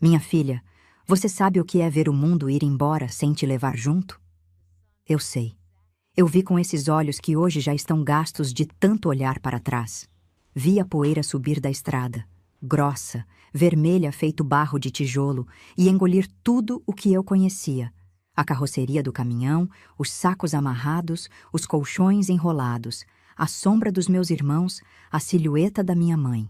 Minha filha, você sabe o que é ver o mundo ir embora sem te levar junto? Eu sei. Eu vi com esses olhos que hoje já estão gastos de tanto olhar para trás. Vi a poeira subir da estrada, grossa, vermelha feito barro de tijolo, e engolir tudo o que eu conhecia. A carroceria do caminhão, os sacos amarrados, os colchões enrolados, a sombra dos meus irmãos, a silhueta da minha mãe.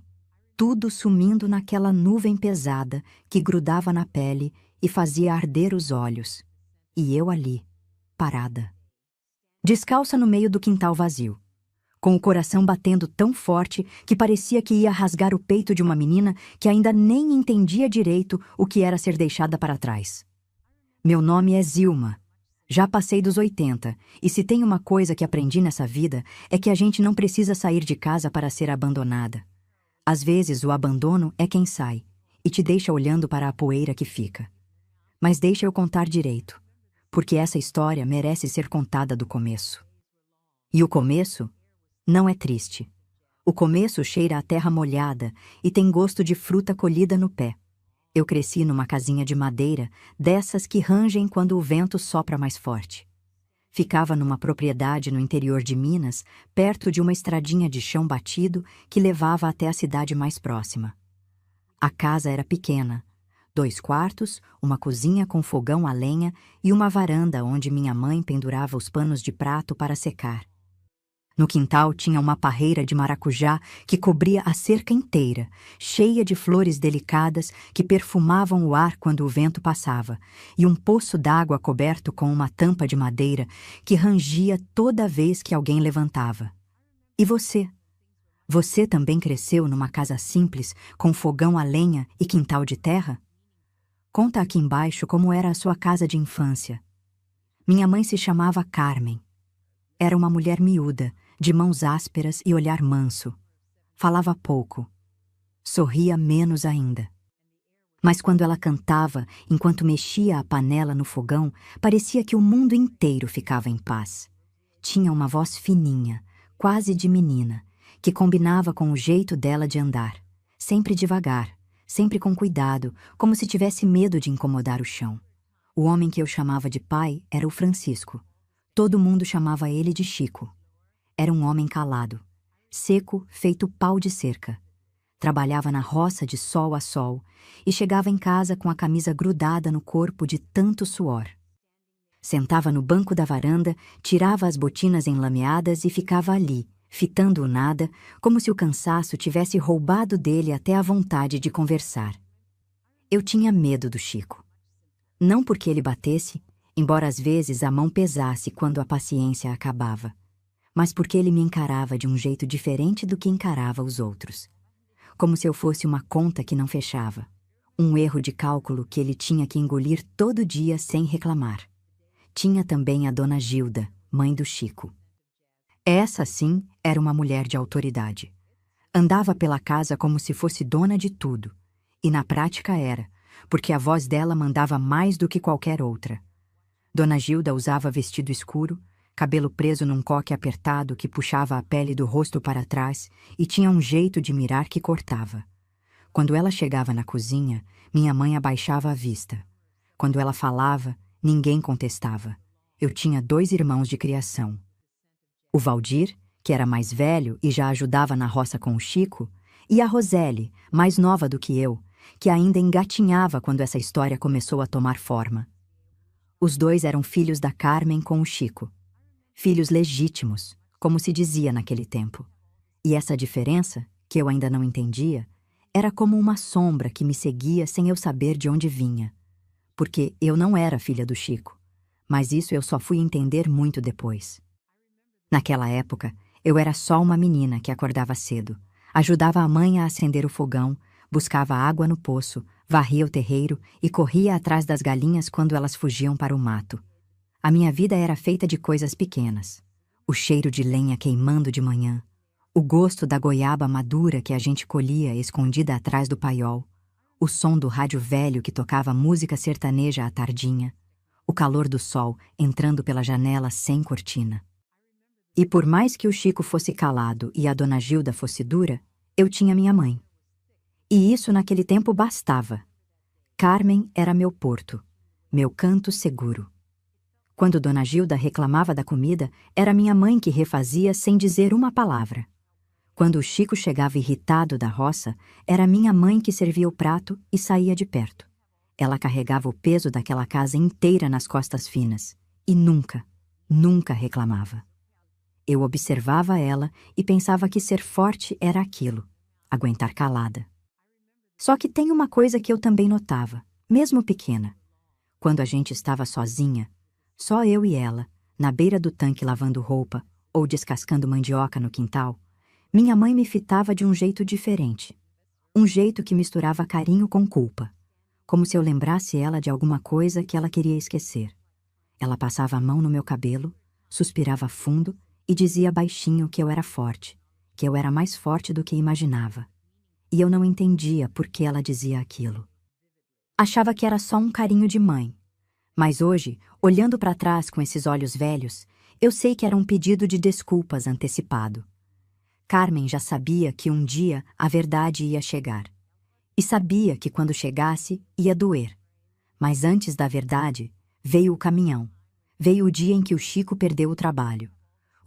Tudo sumindo naquela nuvem pesada que grudava na pele e fazia arder os olhos. E eu ali, parada. Descalça no meio do quintal vazio, com o coração batendo tão forte que parecia que ia rasgar o peito de uma menina que ainda nem entendia direito o que era ser deixada para trás. Meu nome é Zilma. Já passei dos 80, e se tem uma coisa que aprendi nessa vida é que a gente não precisa sair de casa para ser abandonada. Às vezes o abandono é quem sai e te deixa olhando para a poeira que fica. Mas deixa eu contar direito, porque essa história merece ser contada do começo. E o começo não é triste. O começo cheira a terra molhada e tem gosto de fruta colhida no pé. Eu cresci numa casinha de madeira, dessas que rangem quando o vento sopra mais forte. Ficava numa propriedade no interior de Minas, perto de uma estradinha de chão batido que levava até a cidade mais próxima. A casa era pequena, 2 quartos, uma cozinha com fogão a lenha e uma varanda onde minha mãe pendurava os panos de prato para secar. No quintal tinha uma parreira de maracujá que cobria a cerca inteira, cheia de flores delicadas que perfumavam o ar quando o vento passava, e um poço d'água coberto com uma tampa de madeira que rangia toda vez que alguém levantava. E você? Você também cresceu numa casa simples, com fogão a lenha e quintal de terra? Conta aqui embaixo como era a sua casa de infância. Minha mãe se chamava Carmen. Era uma mulher miúda, de mãos ásperas e olhar manso. Falava pouco. Sorria menos ainda. Mas quando ela cantava, enquanto mexia a panela no fogão, parecia que o mundo inteiro ficava em paz. Tinha uma voz fininha, quase de menina, que combinava com o jeito dela de andar. Sempre devagar, sempre com cuidado, como se tivesse medo de incomodar o chão. O homem que eu chamava de pai era o Francisco. Todo mundo chamava ele de Chico. Era um homem calado, seco, feito pau de cerca. Trabalhava na roça de sol a sol e chegava em casa com a camisa grudada no corpo de tanto suor. Sentava no banco da varanda, tirava as botinas enlameadas e ficava ali, fitando o nada, como se o cansaço tivesse roubado dele até a vontade de conversar. Eu tinha medo do Chico. Não porque ele batesse, embora às vezes a mão pesasse quando a paciência acabava, mas porque ele me encarava de um jeito diferente do que encarava os outros. Como se eu fosse uma conta que não fechava, um erro de cálculo que ele tinha que engolir todo dia sem reclamar. Tinha também a dona Gilda, mãe do Chico. Essa, sim, era uma mulher de autoridade. Andava pela casa como se fosse dona de tudo, e na prática era, porque a voz dela mandava mais do que qualquer outra. Dona Gilda usava vestido escuro, cabelo preso num coque apertado que puxava a pele do rosto para trás e tinha um jeito de mirar que cortava. Quando ela chegava na cozinha, minha mãe abaixava a vista. Quando ela falava, ninguém contestava. Eu tinha 2 irmãos de criação. O Valdir, que era mais velho e já ajudava na roça com o Chico, e a Roseli, mais nova do que eu, que ainda engatinhava quando essa história começou a tomar forma. Os 2 eram filhos da Carmen com o Chico. Filhos legítimos, como se dizia naquele tempo. E essa diferença, que eu ainda não entendia, era como uma sombra que me seguia sem eu saber de onde vinha. Porque eu não era filha do Chico, mas isso eu só fui entender muito depois. Naquela época, eu era só uma menina que acordava cedo, ajudava a mãe a acender o fogão, buscava água no poço, varria o terreiro e corria atrás das galinhas quando elas fugiam para o mato. A minha vida era feita de coisas pequenas. O cheiro de lenha queimando de manhã, o gosto da goiaba madura que a gente colhia escondida atrás do paiol, o som do rádio velho que tocava música sertaneja à tardinha, o calor do sol entrando pela janela sem cortina. E por mais que o Chico fosse calado e a dona Gilda fosse dura, eu tinha minha mãe. E isso naquele tempo bastava. Carmen era meu porto, meu canto seguro. Quando Dona Gilda reclamava da comida, era minha mãe que refazia sem dizer uma palavra. Quando o Chico chegava irritado da roça, era minha mãe que servia o prato e saía de perto. Ela carregava o peso daquela casa inteira nas costas finas e nunca, nunca reclamava. Eu observava ela e pensava que ser forte era aquilo, aguentar calada. Só que tem uma coisa que eu também notava, mesmo pequena. Quando a gente estava sozinha, só eu e ela, na beira do tanque lavando roupa ou descascando mandioca no quintal, minha mãe me fitava de um jeito diferente. Um jeito que misturava carinho com culpa, como se eu lembrasse ela de alguma coisa que ela queria esquecer. Ela passava a mão no meu cabelo, suspirava fundo e dizia baixinho que eu era forte, que eu era mais forte do que imaginava. E eu não entendia por que ela dizia aquilo. Achava que era só um carinho de mãe. Mas hoje, olhando para trás com esses olhos velhos, eu sei que era um pedido de desculpas antecipado. Carmen já sabia que um dia a verdade ia chegar. E sabia que quando chegasse, ia doer. Mas antes da verdade, veio o caminhão. Veio o dia em que o Chico perdeu o trabalho.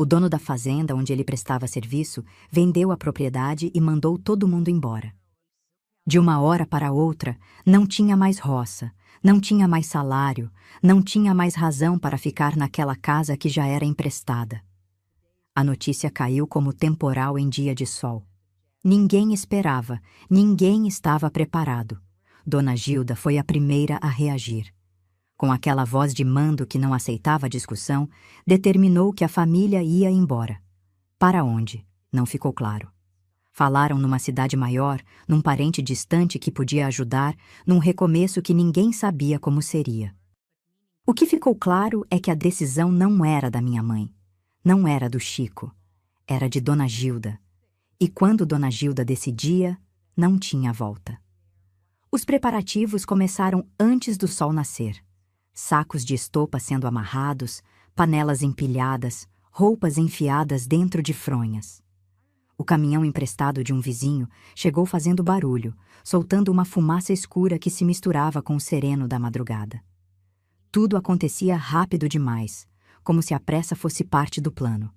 O dono da fazenda onde ele prestava serviço vendeu a propriedade e mandou todo mundo embora. De uma hora para outra, não tinha mais roça, não tinha mais salário, não tinha mais razão para ficar naquela casa que já era emprestada. A notícia caiu como temporal em dia de sol. Ninguém esperava, ninguém estava preparado. Dona Gilda foi a primeira a reagir. Com aquela voz de mando que não aceitava discussão, determinou que a família ia embora. Para onde? Não ficou claro. Falaram numa cidade maior, num parente distante que podia ajudar, num recomeço que ninguém sabia como seria. O que ficou claro é que a decisão não era da minha mãe. Não era do Chico, era de Dona Gilda. E quando Dona Gilda decidia, não tinha volta. Os preparativos começaram antes do sol nascer. Sacos de estopa sendo amarrados, panelas empilhadas, roupas enfiadas dentro de fronhas. O caminhão emprestado de um vizinho chegou fazendo barulho, soltando uma fumaça escura que se misturava com o sereno da madrugada. Tudo acontecia rápido demais, como se a pressa fosse parte do plano.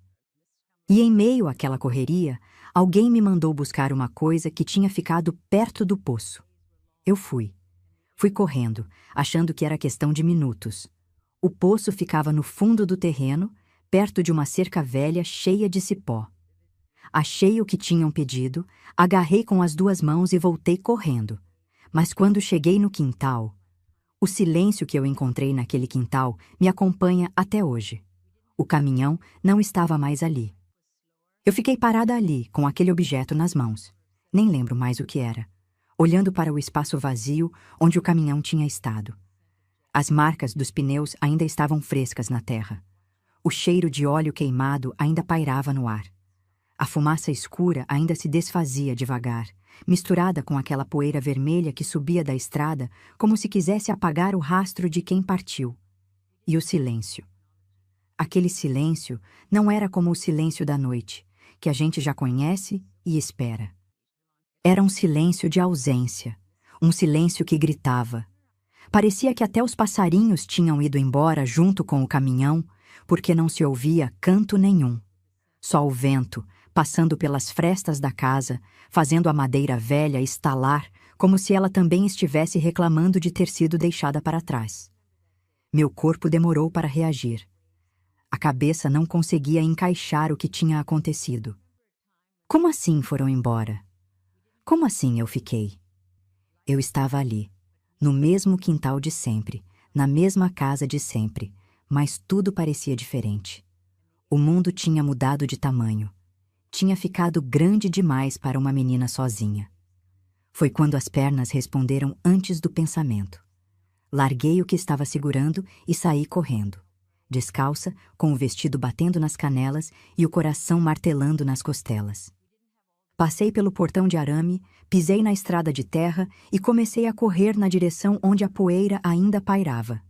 E em meio àquela correria, alguém me mandou buscar uma coisa que tinha ficado perto do poço. Eu fui. Fui correndo, achando que era questão de minutos. O poço ficava no fundo do terreno, perto de uma cerca velha cheia de cipó. Achei o que tinham pedido, agarrei com as duas mãos e voltei correndo. Mas quando cheguei no quintal, o silêncio que eu encontrei naquele quintal me acompanha até hoje. O caminhão não estava mais ali. Eu fiquei parada ali, com aquele objeto nas mãos. Nem lembro mais o que era. Olhando para o espaço vazio onde o caminhão tinha estado. As marcas dos pneus ainda estavam frescas na terra. O cheiro de óleo queimado ainda pairava no ar. A fumaça escura ainda se desfazia devagar, misturada com aquela poeira vermelha que subia da estrada como se quisesse apagar o rastro de quem partiu. E o silêncio. Aquele silêncio não era como o silêncio da noite, que a gente já conhece e espera. Era um silêncio de ausência, um silêncio que gritava. Parecia que até os passarinhos tinham ido embora junto com o caminhão, porque não se ouvia canto nenhum. Só o vento, passando pelas frestas da casa, fazendo a madeira velha estalar, como se ela também estivesse reclamando de ter sido deixada para trás. Meu corpo demorou para reagir. A cabeça não conseguia encaixar o que tinha acontecido. Como assim foram embora? Como assim eu fiquei? Eu estava ali, no mesmo quintal de sempre, na mesma casa de sempre, mas tudo parecia diferente. O mundo tinha mudado de tamanho. Tinha ficado grande demais para uma menina sozinha. Foi quando as pernas responderam antes do pensamento. Larguei o que estava segurando e saí correndo. Descalça, com o vestido batendo nas canelas e o coração martelando nas costelas. Passei pelo portão de arame, pisei na estrada de terra e comecei a correr na direção onde a poeira ainda pairava.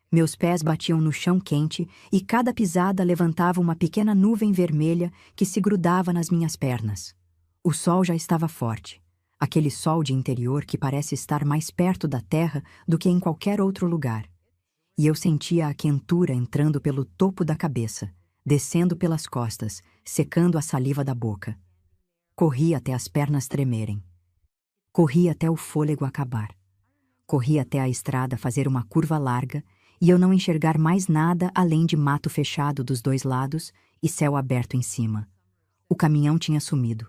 Meus pés batiam no chão quente e cada pisada levantava uma pequena nuvem vermelha que se grudava nas minhas pernas. O sol já estava forte. Aquele sol de interior que parece estar mais perto da terra do que em qualquer outro lugar. E eu sentia a quentura entrando pelo topo da cabeça, descendo pelas costas, secando a saliva da boca. Corri até as pernas tremerem. Corri até o fôlego acabar. Corri até a estrada fazer uma curva larga e eu não enxergar mais nada além de mato fechado dos dois lados e céu aberto em cima. O caminhão tinha sumido.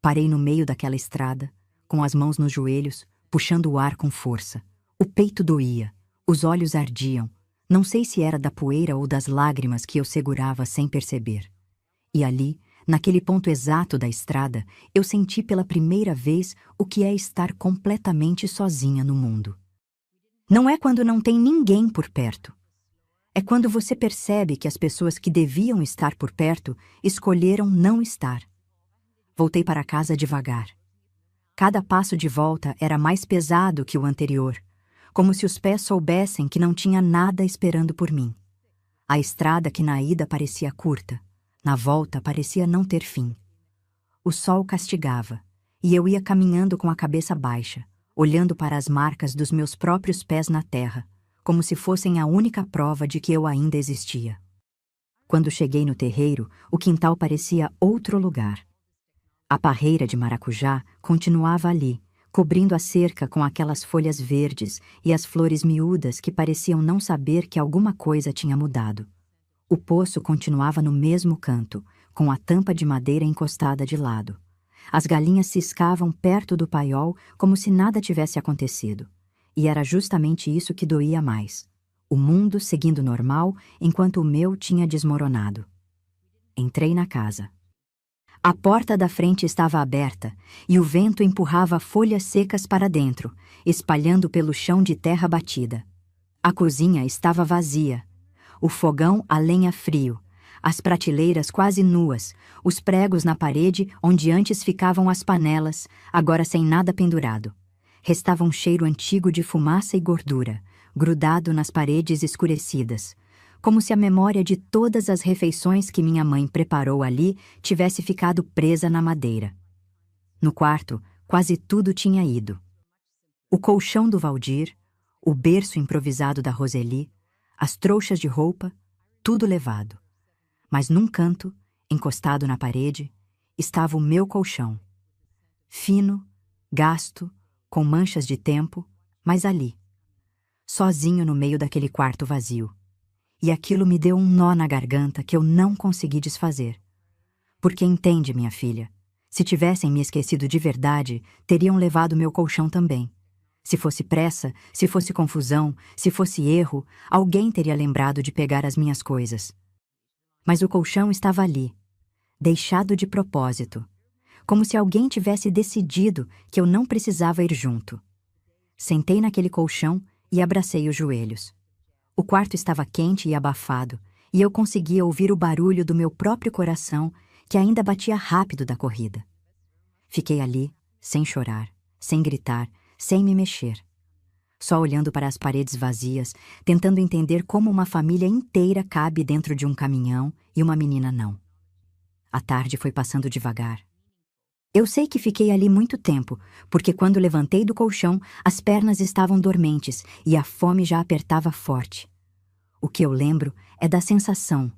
Parei no meio daquela estrada, com as mãos nos joelhos, puxando o ar com força. O peito doía, os olhos ardiam. Não sei se era da poeira ou das lágrimas que eu segurava sem perceber. E ali, naquele ponto exato da estrada, eu senti pela primeira vez o que é estar completamente sozinha no mundo. Não é quando não tem ninguém por perto. É quando você percebe que as pessoas que deviam estar por perto escolheram não estar. Voltei para casa devagar. Cada passo de volta era mais pesado que o anterior, como se os pés soubessem que não tinha nada esperando por mim. A estrada que na ida parecia curta, na volta parecia não ter fim. O sol castigava, e eu ia caminhando com a cabeça baixa, olhando para as marcas dos meus próprios pés na terra, como se fossem a única prova de que eu ainda existia. Quando cheguei no terreiro, o quintal parecia outro lugar. A parreira de maracujá continuava ali, cobrindo a cerca com aquelas folhas verdes e as flores miúdas que pareciam não saber que alguma coisa tinha mudado. O poço continuava no mesmo canto, com a tampa de madeira encostada de lado. As galinhas ciscavam perto do paiol como se nada tivesse acontecido. E era justamente isso que doía mais. O mundo seguindo normal, enquanto o meu tinha desmoronado. Entrei na casa. A porta da frente estava aberta e o vento empurrava folhas secas para dentro, espalhando pelo chão de terra batida. A cozinha estava vazia. O fogão a lenha frio, as prateleiras quase nuas, os pregos na parede onde antes ficavam as panelas, agora sem nada pendurado. Restava um cheiro antigo de fumaça e gordura, grudado nas paredes escurecidas, como se a memória de todas as refeições que minha mãe preparou ali tivesse ficado presa na madeira. No quarto, quase tudo tinha ido. O colchão do Valdir, o berço improvisado da Roseli, as trouxas de roupa, tudo levado. Mas num canto, encostado na parede, estava o meu colchão. Fino, gasto, com manchas de tempo, mas ali. Sozinho no meio daquele quarto vazio. E aquilo me deu um nó na garganta que eu não consegui desfazer. Porque entende, minha filha, se tivessem me esquecido de verdade, teriam levado meu colchão também. Se fosse pressa, se fosse confusão, se fosse erro, alguém teria lembrado de pegar as minhas coisas. Mas o colchão estava ali, deixado de propósito, como se alguém tivesse decidido que eu não precisava ir junto. Sentei naquele colchão e abracei os joelhos. O quarto estava quente e abafado, e eu conseguia ouvir o barulho do meu próprio coração, que ainda batia rápido da corrida. Fiquei ali, sem chorar, sem gritar, sem me mexer. Só olhando para as paredes vazias, tentando entender como uma família inteira cabe dentro de um caminhão e uma menina não. A tarde foi passando devagar. Eu sei que fiquei ali muito tempo, porque quando levantei do colchão, as pernas estavam dormentes e a fome já apertava forte. O que eu lembro é da sensação,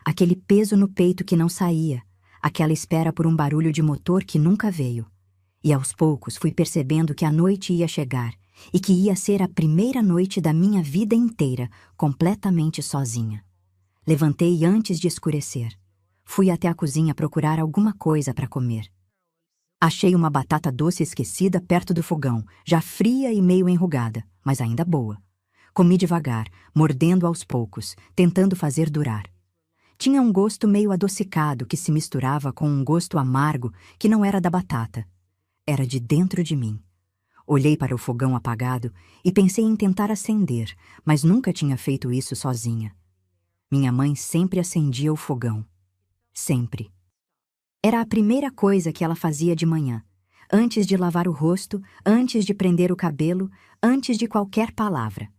aquele peso no peito que não saía, aquela espera por um barulho de motor que nunca veio. E aos poucos fui percebendo que a noite ia chegar e que ia ser a primeira noite da minha vida inteira, completamente sozinha. Levantei antes de escurecer. Fui até a cozinha procurar alguma coisa para comer. Achei uma batata doce esquecida perto do fogão, já fria e meio enrugada, mas ainda boa. Comi devagar, mordendo aos poucos, tentando fazer durar. Tinha um gosto meio adocicado que se misturava com um gosto amargo que não era da batata. Era de dentro de mim. Olhei para o fogão apagado e pensei em tentar acender, mas nunca tinha feito isso sozinha. Minha mãe sempre acendia o fogão. Sempre. Era a primeira coisa que ela fazia de manhã, antes de lavar o rosto, antes de prender o cabelo, antes de qualquer palavra.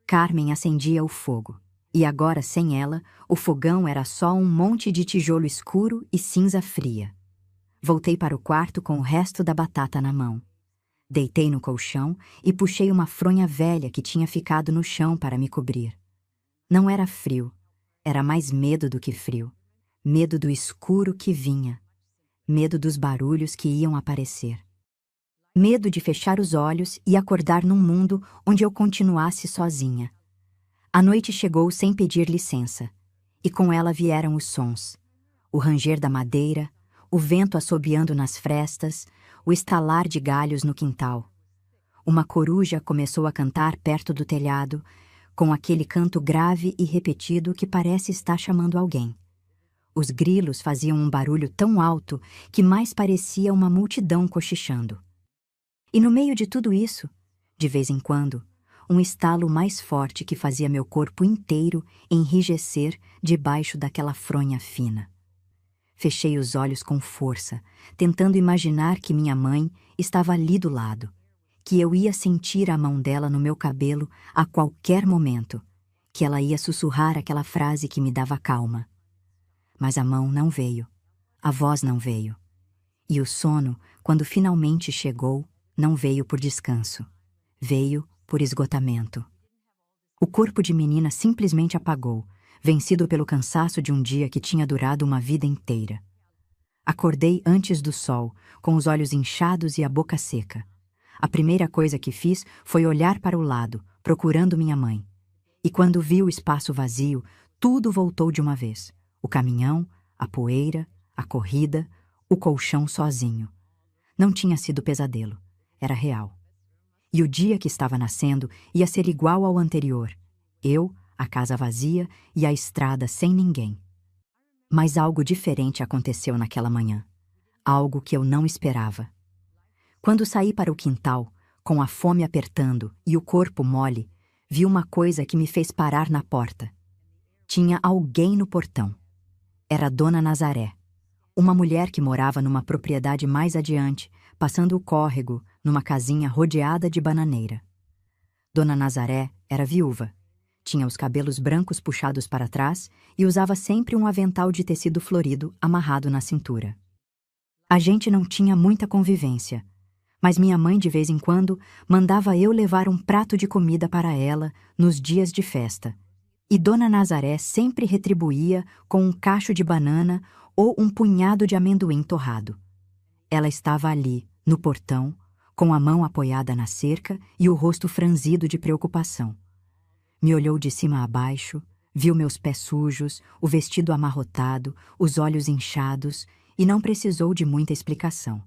Carmen acendia o fogo, e agora, sem ela, o fogão era só um monte de tijolo escuro e cinza fria. Voltei para o quarto com o resto da batata na mão. Deitei no colchão e puxei uma fronha velha que tinha ficado no chão para me cobrir. Não era frio, era mais medo do que frio. Medo do escuro que vinha. Medo dos barulhos que iam aparecer. Medo de fechar os olhos e acordar num mundo onde eu continuasse sozinha. A noite chegou sem pedir licença, e com ela vieram os sons. O ranger da madeira, o vento assobiando nas frestas, o estalar de galhos no quintal. Uma coruja começou a cantar perto do telhado, com aquele canto grave e repetido que parece estar chamando alguém. Os grilos faziam um barulho tão alto que mais parecia uma multidão cochichando. E no meio de tudo isso, de vez em quando, um estalo mais forte que fazia meu corpo inteiro enrijecer debaixo daquela fronha fina. Fechei os olhos com força, tentando imaginar que minha mãe estava ali do lado, que eu ia sentir a mão dela no meu cabelo a qualquer momento, que ela ia sussurrar aquela frase que me dava calma. Mas a mão não veio, a voz não veio. E o sono, quando finalmente chegou, não veio por descanso. Veio por esgotamento. O corpo de menina simplesmente apagou, vencido pelo cansaço de um dia que tinha durado uma vida inteira. Acordei antes do sol, com os olhos inchados e a boca seca. A primeira coisa que fiz foi olhar para o lado, procurando minha mãe. E quando vi o espaço vazio, tudo voltou de uma vez. O caminhão, a poeira, a corrida, o colchão sozinho. Não tinha sido pesadelo, era real. E o dia que estava nascendo ia ser igual ao anterior. Eu, a casa vazia e a estrada sem ninguém. Mas algo diferente aconteceu naquela manhã. Algo que eu não esperava. Quando saí para o quintal, com a fome apertando e o corpo mole, vi uma coisa que me fez parar na porta. Tinha alguém no portão. Era Dona Nazaré, uma mulher que morava numa propriedade mais adiante, passando o córrego, numa casinha rodeada de bananeira. Dona Nazaré era viúva. Tinha os cabelos brancos puxados para trás e usava sempre um avental de tecido florido amarrado na cintura. A gente não tinha muita convivência, mas minha mãe de vez em quando mandava eu levar um prato de comida para ela nos dias de festa. E Dona Nazaré sempre retribuía com um cacho de banana ou um punhado de amendoim torrado. Ela estava ali, no portão, com a mão apoiada na cerca e o rosto franzido de preocupação. Me olhou de cima a baixo, viu meus pés sujos, o vestido amarrotado, os olhos inchados e não precisou de muita explicação.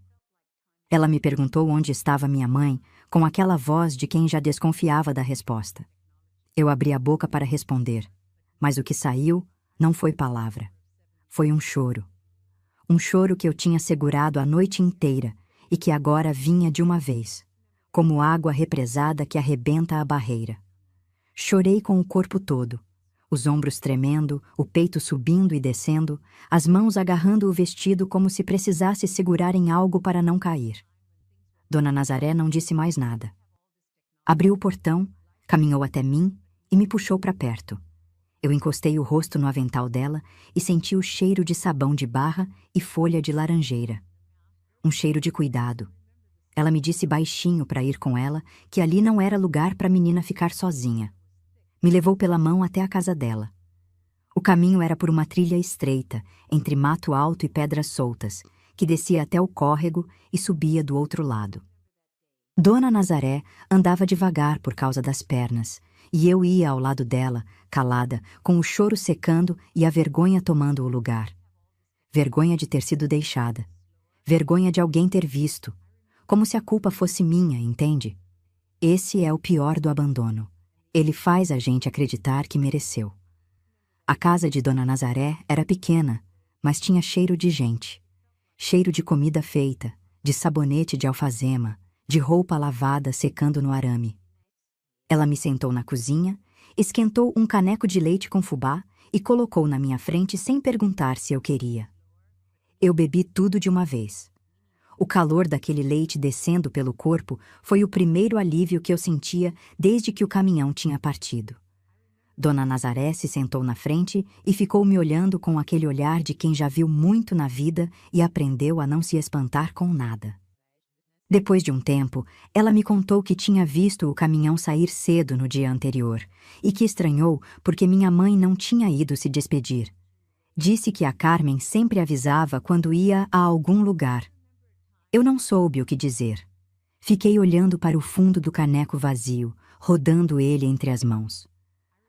Ela me perguntou onde estava minha mãe, com aquela voz de quem já desconfiava da resposta. Eu abri a boca para responder, mas o que saiu não foi palavra. Foi um choro. Um choro que eu tinha segurado a noite inteira e que agora vinha de uma vez, como água represada que arrebenta a barreira. Chorei com o corpo todo, os ombros tremendo, o peito subindo e descendo, as mãos agarrando o vestido como se precisasse segurar em algo para não cair. Dona Nazaré não disse mais nada. Abriu o portão, caminhou até mim e me puxou para perto. Eu encostei o rosto no avental dela e senti o cheiro de sabão de barra e folha de laranjeira. Um cheiro de cuidado. Ela me disse baixinho para ir com ela que ali não era lugar para a menina ficar sozinha. Me levou pela mão até a casa dela. O caminho era por uma trilha estreita, entre mato alto e pedras soltas, que descia até o córrego e subia do outro lado. Dona Nazaré andava devagar por causa das pernas, e eu ia ao lado dela, calada, com o choro secando e a vergonha tomando o lugar. Vergonha de ter sido deixada. Vergonha de alguém ter visto. Como se a culpa fosse minha, entende? Esse é o pior do abandono. Ele faz a gente acreditar que mereceu. A casa de Dona Nazaré era pequena, mas tinha cheiro de gente. Cheiro de comida feita, de sabonete de alfazema, de roupa lavada secando no arame. Ela me sentou na cozinha, esquentou um caneco de leite com fubá e colocou na minha frente sem perguntar se eu queria. Eu bebi tudo de uma vez. O calor daquele leite descendo pelo corpo foi o primeiro alívio que eu sentia desde que o caminhão tinha partido. Dona Nazaré se sentou na frente e ficou me olhando com aquele olhar de quem já viu muito na vida e aprendeu a não se espantar com nada. Depois de um tempo, ela me contou que tinha visto o caminhão sair cedo no dia anterior e que estranhou porque minha mãe não tinha ido se despedir. Disse que a Carmen sempre avisava quando ia a algum lugar. Eu não soube o que dizer. Fiquei olhando para o fundo do caneco vazio, rodando ele entre as mãos.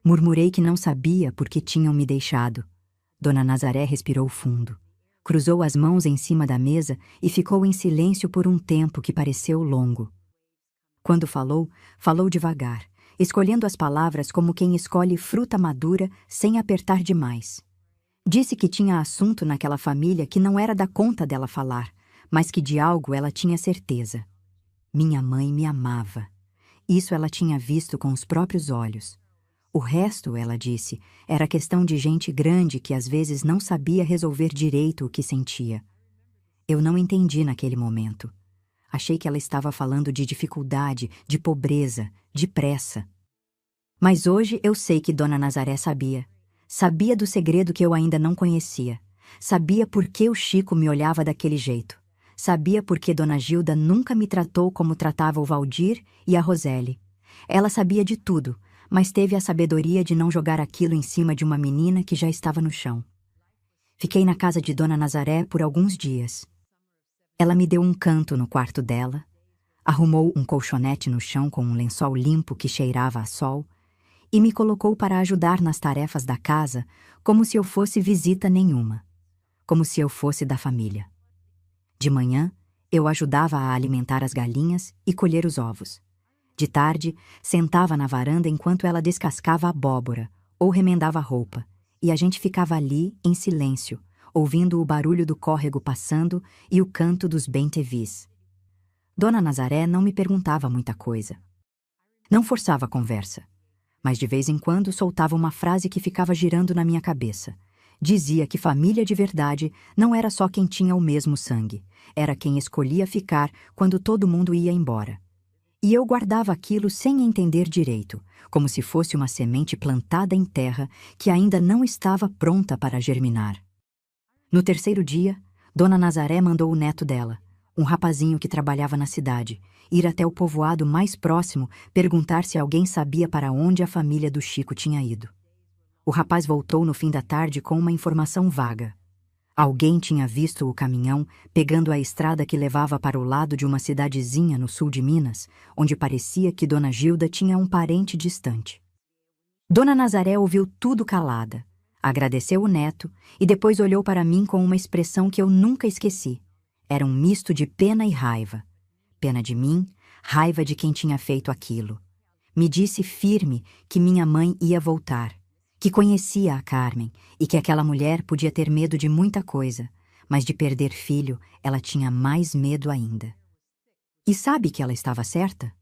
Murmurei que não sabia por que tinham me deixado. Dona Nazaré respirou fundo. Cruzou as mãos em cima da mesa e ficou em silêncio por um tempo que pareceu longo. Quando falou, falou devagar, escolhendo as palavras como quem escolhe fruta madura sem apertar demais. Disse que tinha assunto naquela família que não era da conta dela falar, mas que de algo ela tinha certeza. Minha mãe me amava. Isso ela tinha visto com os próprios olhos. O resto, ela disse, era questão de gente grande que às vezes não sabia resolver direito o que sentia. Eu não entendi naquele momento. Achei que ela estava falando de dificuldade, de pobreza, de pressa. Mas hoje eu sei que Dona Nazaré sabia. Sabia do segredo que eu ainda não conhecia. Sabia por que o Chico me olhava daquele jeito. Sabia por que Dona Gilda nunca me tratou como tratava o Valdir e a Roseli. Ela sabia de tudo, mas teve a sabedoria de não jogar aquilo em cima de uma menina que já estava no chão. Fiquei na casa de Dona Nazaré por alguns dias. Ela me deu um canto no quarto dela, arrumou um colchonete no chão com um lençol limpo que cheirava a sol e me colocou para ajudar nas tarefas da casa como se eu fosse visita nenhuma, como se eu fosse da família. De manhã, eu ajudava a alimentar as galinhas e colher os ovos. De tarde, sentava na varanda enquanto ela descascava abóbora ou remendava a roupa, e a gente ficava ali, em silêncio, ouvindo o barulho do córrego passando e o canto dos bem-te-vis. Dona Nazaré não me perguntava muita coisa. Não forçava a conversa, mas de vez em quando soltava uma frase que ficava girando na minha cabeça. Dizia que família de verdade não era só quem tinha o mesmo sangue, era quem escolhia ficar quando todo mundo ia embora. E eu guardava aquilo sem entender direito, como se fosse uma semente plantada em terra que ainda não estava pronta para germinar. No terceiro dia, Dona Nazaré mandou o neto dela, um rapazinho que trabalhava na cidade, ir até o povoado mais próximo perguntar se alguém sabia para onde a família do Chico tinha ido. O rapaz voltou no fim da tarde com uma informação vaga. Alguém tinha visto o caminhão pegando a estrada que levava para o lado de uma cidadezinha no sul de Minas, onde parecia que Dona Gilda tinha um parente distante. Dona Nazaré ouviu tudo calada, agradeceu o neto e depois olhou para mim com uma expressão que eu nunca esqueci. Era um misto de pena e raiva. Pena de mim, raiva de quem tinha feito aquilo. Me disse firme que minha mãe ia voltar, que conhecia a Carmen e que aquela mulher podia ter medo de muita coisa, mas de perder filho ela tinha mais medo ainda. E sabe que ela estava certa?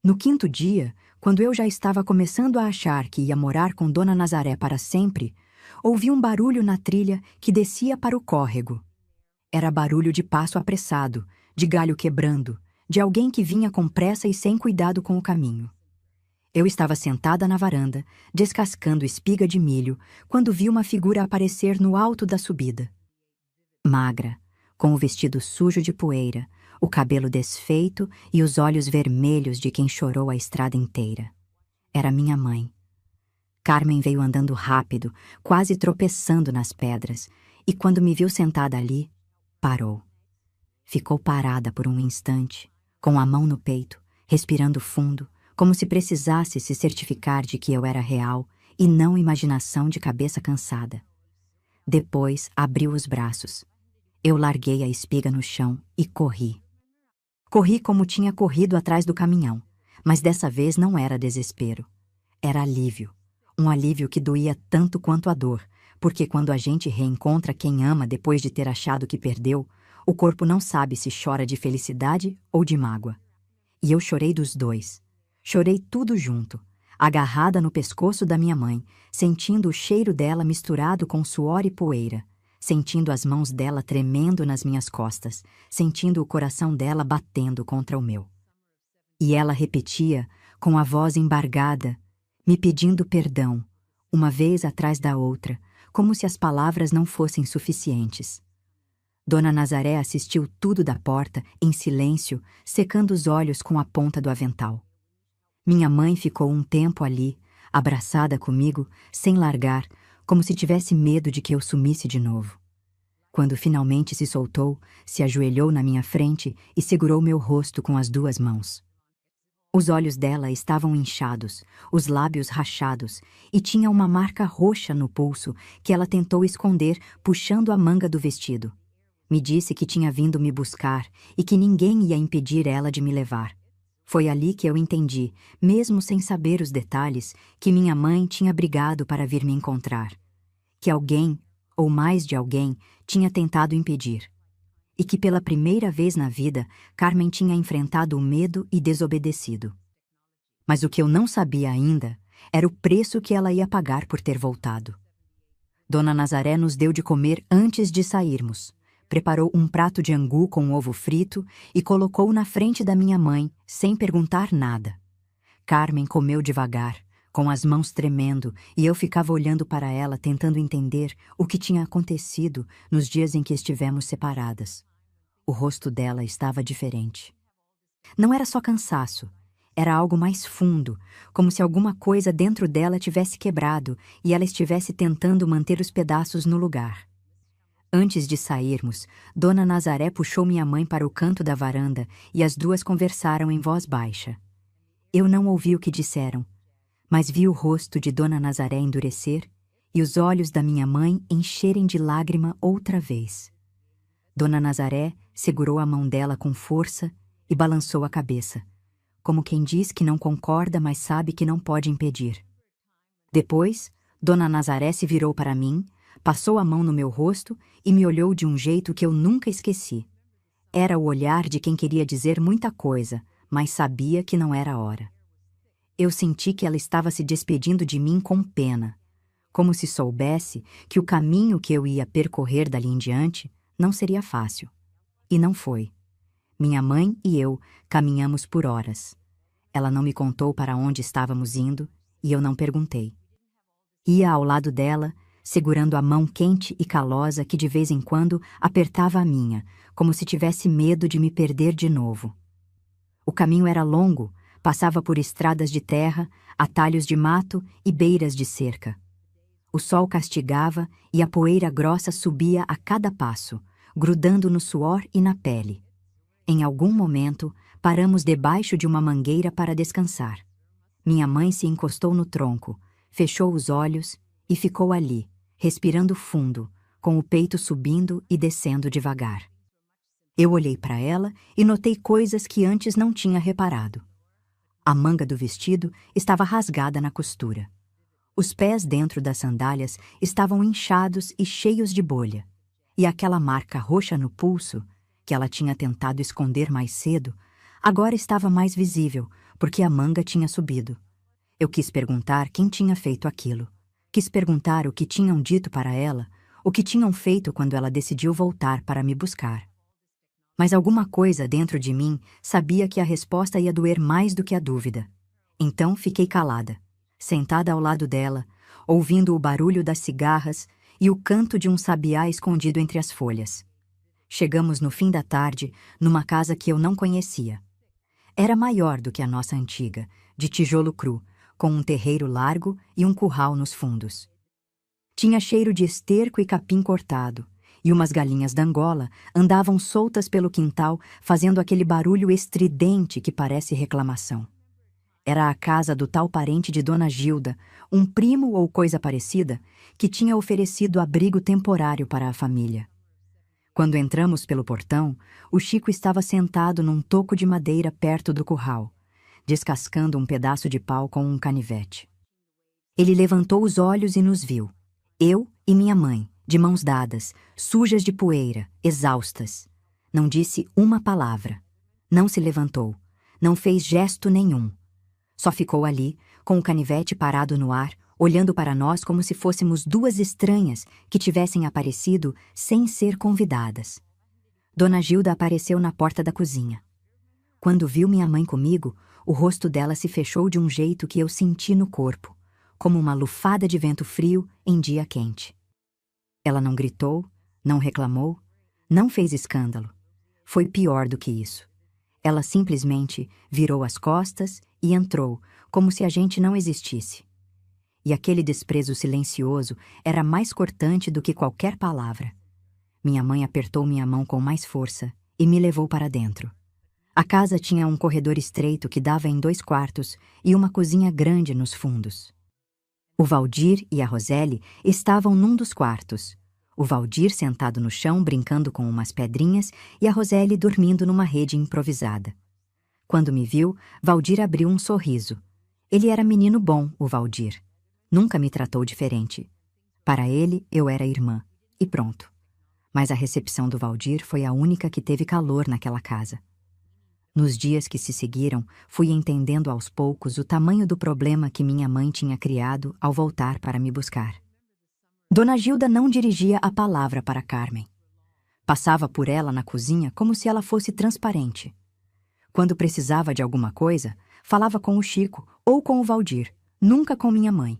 No quinto dia, quando eu já estava começando a achar que ia morar com Dona Nazaré para sempre, ouvi um barulho na trilha que descia para o córrego. Era barulho de passo apressado, de galho quebrando, de alguém que vinha com pressa e sem cuidado com o caminho. Eu estava sentada na varanda, descascando espiga de milho, quando vi uma figura aparecer no alto da subida. Magra, com o vestido sujo de poeira, o cabelo desfeito e os olhos vermelhos de quem chorou a estrada inteira. Era minha mãe. Carmen veio andando rápido, quase tropeçando nas pedras, e quando me viu sentada ali, parou. Ficou parada por um instante, com a mão no peito, respirando fundo, como se precisasse se certificar de que eu era real e não imaginação de cabeça cansada. Depois abriu os braços. Eu larguei a espiga no chão e corri. Corri como tinha corrido atrás do caminhão, mas dessa vez não era desespero. Era alívio. Um alívio que doía tanto quanto a dor, porque quando a gente reencontra quem ama depois de ter achado que perdeu, o corpo não sabe se chora de felicidade ou de mágoa. E eu chorei dos dois. Chorei tudo junto, agarrada no pescoço da minha mãe, sentindo o cheiro dela misturado com suor e poeira, sentindo as mãos dela tremendo nas minhas costas, sentindo o coração dela batendo contra o meu. E ela repetia, com a voz embargada, me pedindo perdão, uma vez atrás da outra, como se as palavras não fossem suficientes. Dona Nazaré assistiu tudo da porta, em silêncio, secando os olhos com a ponta do avental. Minha mãe ficou um tempo ali, abraçada comigo, sem largar, como se tivesse medo de que eu sumisse de novo. Quando finalmente se soltou, se ajoelhou na minha frente e segurou meu rosto com as duas mãos. Os olhos dela estavam inchados, os lábios rachados, e tinha uma marca roxa no pulso que ela tentou esconder puxando a manga do vestido. Me disse que tinha vindo me buscar e que ninguém ia impedir ela de me levar. Foi ali que eu entendi, mesmo sem saber os detalhes, que minha mãe tinha brigado para vir me encontrar. Que alguém, ou mais de alguém, tinha tentado impedir. E que pela primeira vez na vida, Carmen tinha enfrentado o medo e desobedecido. Mas o que eu não sabia ainda era o preço que ela ia pagar por ter voltado. Dona Nazaré nos deu de comer antes de sairmos. Preparou um prato de angu com ovo frito e colocou na frente da minha mãe, sem perguntar nada. Carmen comeu devagar, com as mãos tremendo, e eu ficava olhando para ela tentando entender o que tinha acontecido nos dias em que estivemos separadas. O rosto dela estava diferente. Não era só cansaço, era algo mais fundo, como se alguma coisa dentro dela tivesse quebrado e ela estivesse tentando manter os pedaços no lugar. Antes de sairmos, Dona Nazaré puxou minha mãe para o canto da varanda e as duas conversaram em voz baixa. Eu não ouvi o que disseram, mas vi o rosto de Dona Nazaré endurecer e os olhos da minha mãe encherem de lágrima outra vez. Dona Nazaré segurou a mão dela com força e balançou a cabeça, como quem diz que não concorda, mas sabe que não pode impedir. Depois, Dona Nazaré se virou para mim, passou a mão no meu rosto e me olhou de um jeito que eu nunca esqueci. Era o olhar de quem queria dizer muita coisa, mas sabia que não era a hora. Eu senti que ela estava se despedindo de mim com pena, como se soubesse que o caminho que eu ia percorrer dali em diante não seria fácil. E não foi. Minha mãe e eu caminhamos por horas. Ela não me contou para onde estávamos indo e eu não perguntei. Ia ao lado dela, segurando a mão quente e calosa que de vez em quando apertava a minha, como se tivesse medo de me perder de novo. O caminho era longo, passava por estradas de terra, atalhos de mato e beiras de cerca. O sol castigava e a poeira grossa subia a cada passo, grudando no suor e na pele. Em algum momento, paramos debaixo de uma mangueira para descansar. Minha mãe se encostou no tronco, fechou os olhos e ficou ali, respirando fundo, com o peito subindo e descendo devagar. Eu olhei para ela e notei coisas que antes não tinha reparado. A manga do vestido estava rasgada na costura. Os pés dentro das sandálias estavam inchados e cheios de bolha. E aquela marca roxa no pulso, que ela tinha tentado esconder mais cedo, agora estava mais visível, porque a manga tinha subido. Eu quis perguntar quem tinha feito aquilo. Quis perguntar o que tinham dito para ela, o que tinham feito quando ela decidiu voltar para me buscar. Mas alguma coisa dentro de mim sabia que a resposta ia doer mais do que a dúvida. Então fiquei calada, sentada ao lado dela, ouvindo o barulho das cigarras e o canto de um sabiá escondido entre as folhas. Chegamos no fim da tarde, numa casa que eu não conhecia. Era maior do que a nossa antiga, de tijolo cru, com um terreiro largo e um curral nos fundos. Tinha cheiro de esterco e capim cortado, e umas galinhas d'Angola andavam soltas pelo quintal, fazendo aquele barulho estridente que parece reclamação. Era a casa do tal parente de Dona Gilda, um primo ou coisa parecida, que tinha oferecido abrigo temporário para a família. Quando entramos pelo portão, o Chico estava sentado num toco de madeira perto do curral, descascando um pedaço de pau com um canivete. Ele levantou os olhos e nos viu. Eu e minha mãe, de mãos dadas, sujas de poeira, exaustas. Não disse uma palavra. Não se levantou. Não fez gesto nenhum. Só ficou ali, com o canivete parado no ar, olhando para nós como se fôssemos duas estranhas que tivessem aparecido sem ser convidadas. Dona Gilda apareceu na porta da cozinha. Quando viu minha mãe comigo, o rosto dela se fechou de um jeito que eu senti no corpo. como uma lufada de vento frio em dia quente. Ela não gritou, não reclamou, não fez escândalo. Foi pior do que isso. Ela simplesmente virou as costas e entrou, como se a gente não existisse. E aquele desprezo silencioso era mais cortante do que qualquer palavra. Minha mãe apertou minha mão com mais força e me levou para dentro. A casa tinha um corredor estreito que dava em 2 quartos e uma cozinha grande nos fundos. O Valdir e a Roseli estavam num dos quartos. O Valdir sentado no chão brincando com umas pedrinhas e a Roseli dormindo numa rede improvisada. Quando me viu, Valdir abriu um sorriso. Ele era menino bom, o Valdir. Nunca me tratou diferente. Para ele, eu era irmã. E pronto. Mas a recepção do Valdir foi a única que teve calor naquela casa. Nos dias que se seguiram, fui entendendo aos poucos o tamanho do problema que minha mãe tinha criado ao voltar para me buscar. Dona Gilda não dirigia a palavra para Carmen. Passava por ela na cozinha como se ela fosse transparente. Quando precisava de alguma coisa, falava com o Chico ou com o Valdir, nunca com minha mãe.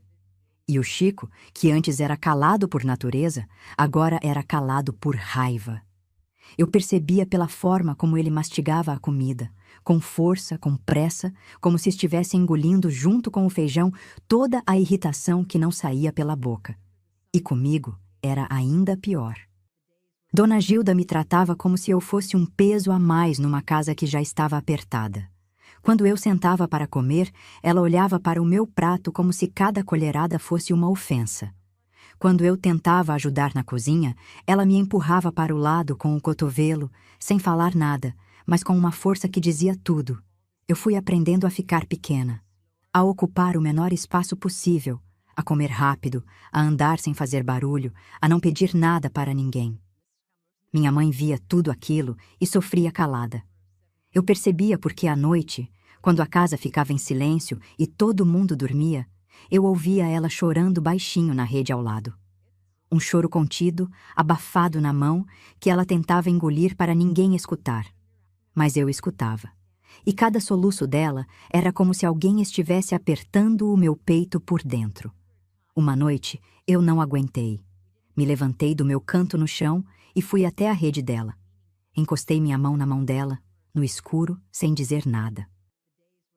E o Chico, que antes era calado por natureza, agora era calado por raiva. Eu percebia pela forma como ele mastigava a comida, com força, com pressa, como se estivesse engolindo junto com o feijão toda a irritação que não saía pela boca. E comigo era ainda pior. Dona Gilda me tratava como se eu fosse um peso a mais numa casa que já estava apertada. Quando eu sentava para comer, ela olhava para o meu prato como se cada colherada fosse uma ofensa. Quando eu tentava ajudar na cozinha, ela me empurrava para o lado com o cotovelo, sem falar nada, mas com uma força que dizia tudo. Eu fui aprendendo a ficar pequena, a ocupar o menor espaço possível, a comer rápido, a andar sem fazer barulho, a não pedir nada para ninguém. Minha mãe via tudo aquilo e sofria calada. Eu percebia porque à noite, quando a casa ficava em silêncio e todo mundo dormia, eu ouvia ela chorando baixinho na rede ao lado. Um choro contido, abafado na mão, que ela tentava engolir para ninguém escutar. Mas eu escutava. E cada soluço dela era como se alguém estivesse apertando o meu peito por dentro. Uma noite, eu não aguentei. Me levantei do meu canto no chão e fui até a rede dela. Encostei minha mão na mão dela, no escuro, sem dizer nada.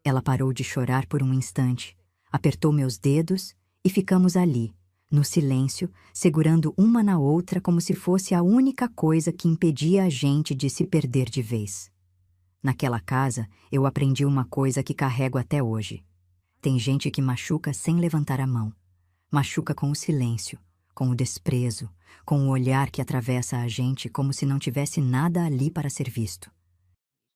Ela parou de chorar por um instante, apertou meus dedos e ficamos ali, no silêncio, segurando uma na outra como se fosse a única coisa que impedia a gente de se perder de vez. Naquela casa, eu aprendi uma coisa que carrego até hoje. Tem gente que machuca sem levantar a mão. Machuca com o silêncio, com o desprezo, com o olhar que atravessa a gente como se não tivesse nada ali para ser visto.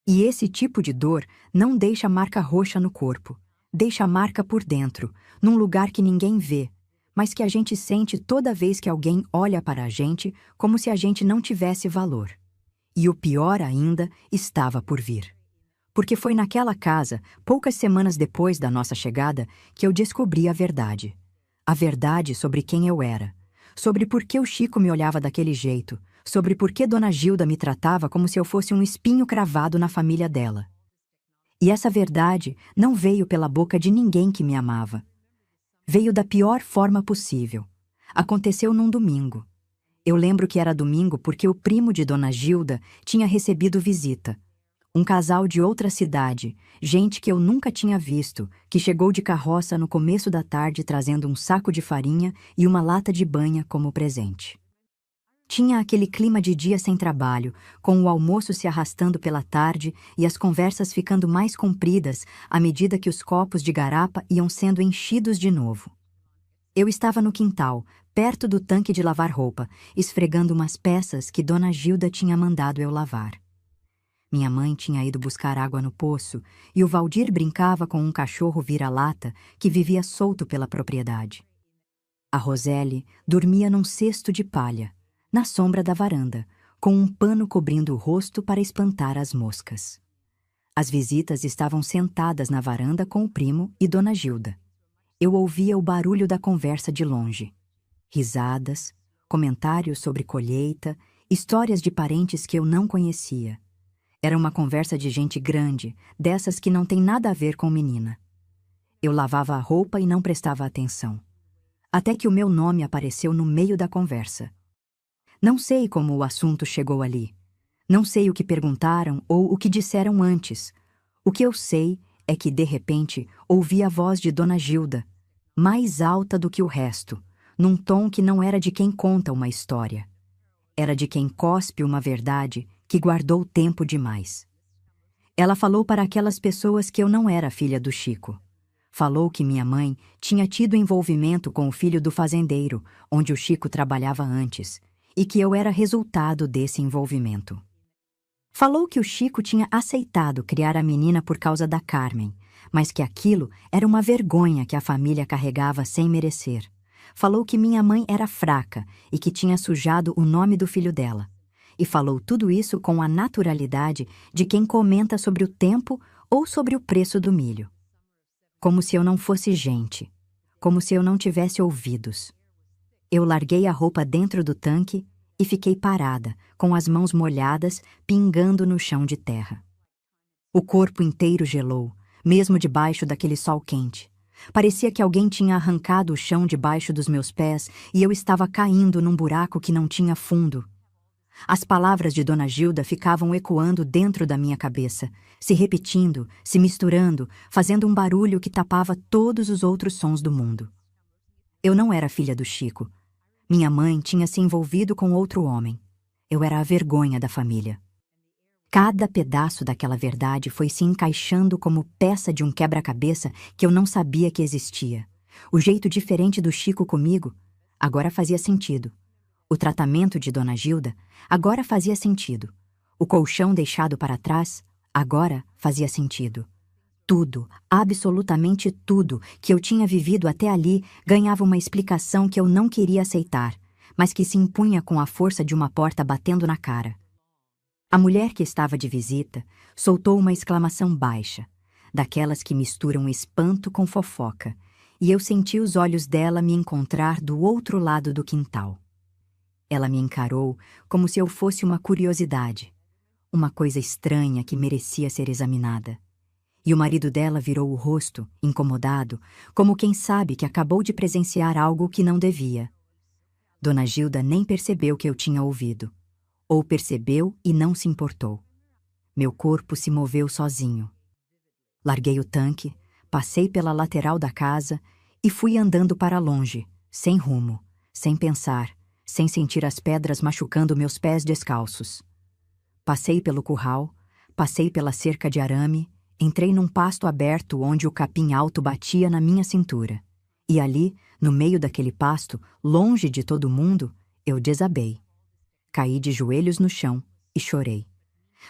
E esse tipo de dor não deixa marca roxa no corpo, deixa marca por dentro, num lugar que ninguém vê, mas que a gente sente toda vez que alguém olha para a gente como se a gente não tivesse valor. E o pior ainda estava por vir. Porque foi naquela casa, poucas semanas depois da nossa chegada, que eu descobri a verdade. A verdade sobre quem eu era, sobre por que o Chico me olhava daquele jeito, sobre por que Dona Gilda me tratava como se eu fosse um espinho cravado na família dela. E essa verdade não veio pela boca de ninguém que me amava. Veio da pior forma possível. Aconteceu num domingo. Eu lembro que era domingo porque o primo de Dona Gilda tinha recebido visita. Um casal de outra cidade, gente que eu nunca tinha visto, que chegou de carroça no começo da tarde trazendo um saco de farinha e uma lata de banha como presente. Tinha aquele clima de dia sem trabalho, com o almoço se arrastando pela tarde e as conversas ficando mais compridas à medida que os copos de garapa iam sendo enchidos de novo. Eu estava no quintal, perto do tanque de lavar roupa, esfregando umas peças que Dona Gilda tinha mandado eu lavar. Minha mãe tinha ido buscar água no poço e o Valdir brincava com um cachorro vira-lata que vivia solto pela propriedade. A Roseli dormia num cesto de palha, na sombra da varanda, com um pano cobrindo o rosto para espantar as moscas. As visitas estavam sentadas na varanda com o primo e Dona Gilda. Eu ouvia o barulho da conversa de longe. Risadas, comentários sobre colheita, histórias de parentes que eu não conhecia. Era uma conversa de gente grande, dessas que não tem nada a ver com menina. Eu lavava a roupa e não prestava atenção. Até que o meu nome apareceu no meio da conversa. Não sei como o assunto chegou ali. Não sei o que perguntaram ou o que disseram antes. O que eu sei é que, de repente, ouvi a voz de Dona Gilda, mais alta do que o resto, num tom que não era de quem conta uma história. Era de quem cospe uma verdade que guardou tempo demais. Ela falou para aquelas pessoas que eu não era filha do Chico. Falou que minha mãe tinha tido envolvimento com o filho do fazendeiro, onde o Chico trabalhava antes, e que eu era resultado desse envolvimento. Falou que o Chico tinha aceitado criar a menina por causa da Carmen, mas que aquilo era uma vergonha que a família carregava sem merecer. Falou que minha mãe era fraca e que tinha sujado o nome do filho dela. E falou tudo isso com a naturalidade de quem comenta sobre o tempo ou sobre o preço do milho. Como se eu não fosse gente, como se eu não tivesse ouvidos. Eu larguei a roupa dentro do tanque e fiquei parada, com as mãos molhadas, pingando no chão de terra. O corpo inteiro gelou, mesmo debaixo daquele sol quente. Parecia que alguém tinha arrancado o chão debaixo dos meus pés e eu estava caindo num buraco que não tinha fundo. As palavras de Dona Gilda ficavam ecoando dentro da minha cabeça, se repetindo, se misturando, fazendo um barulho que tapava todos os outros sons do mundo. Eu não era filha do Chico. Minha mãe tinha se envolvido com outro homem. Eu era a vergonha da família. Cada pedaço daquela verdade foi se encaixando como peça de um quebra-cabeça que eu não sabia que existia. O jeito diferente do Chico comigo agora fazia sentido. O tratamento de Dona Gilda agora fazia sentido. O colchão deixado para trás agora fazia sentido. Tudo, absolutamente tudo, que eu tinha vivido até ali ganhava uma explicação que eu não queria aceitar, mas que se impunha com a força de uma porta batendo na cara. A mulher que estava de visita soltou uma exclamação baixa, daquelas que misturam espanto com fofoca, e eu senti os olhos dela me encontrar do outro lado do quintal. Ela me encarou como se eu fosse uma curiosidade, uma coisa estranha que merecia ser examinada. E o marido dela virou o rosto, incomodado, como quem sabe que acabou de presenciar algo que não devia. Dona Gilda nem percebeu que eu tinha ouvido. Ou percebeu e não se importou. Meu corpo se moveu sozinho. Larguei o tanque, passei pela lateral da casa e fui andando para longe, sem rumo, sem pensar, sem sentir as pedras machucando meus pés descalços. Passei pelo curral, passei pela cerca de arame, entrei num pasto aberto onde o capim alto batia na minha cintura. E ali, no meio daquele pasto, longe de todo mundo, eu desabei. Caí de joelhos no chão e chorei.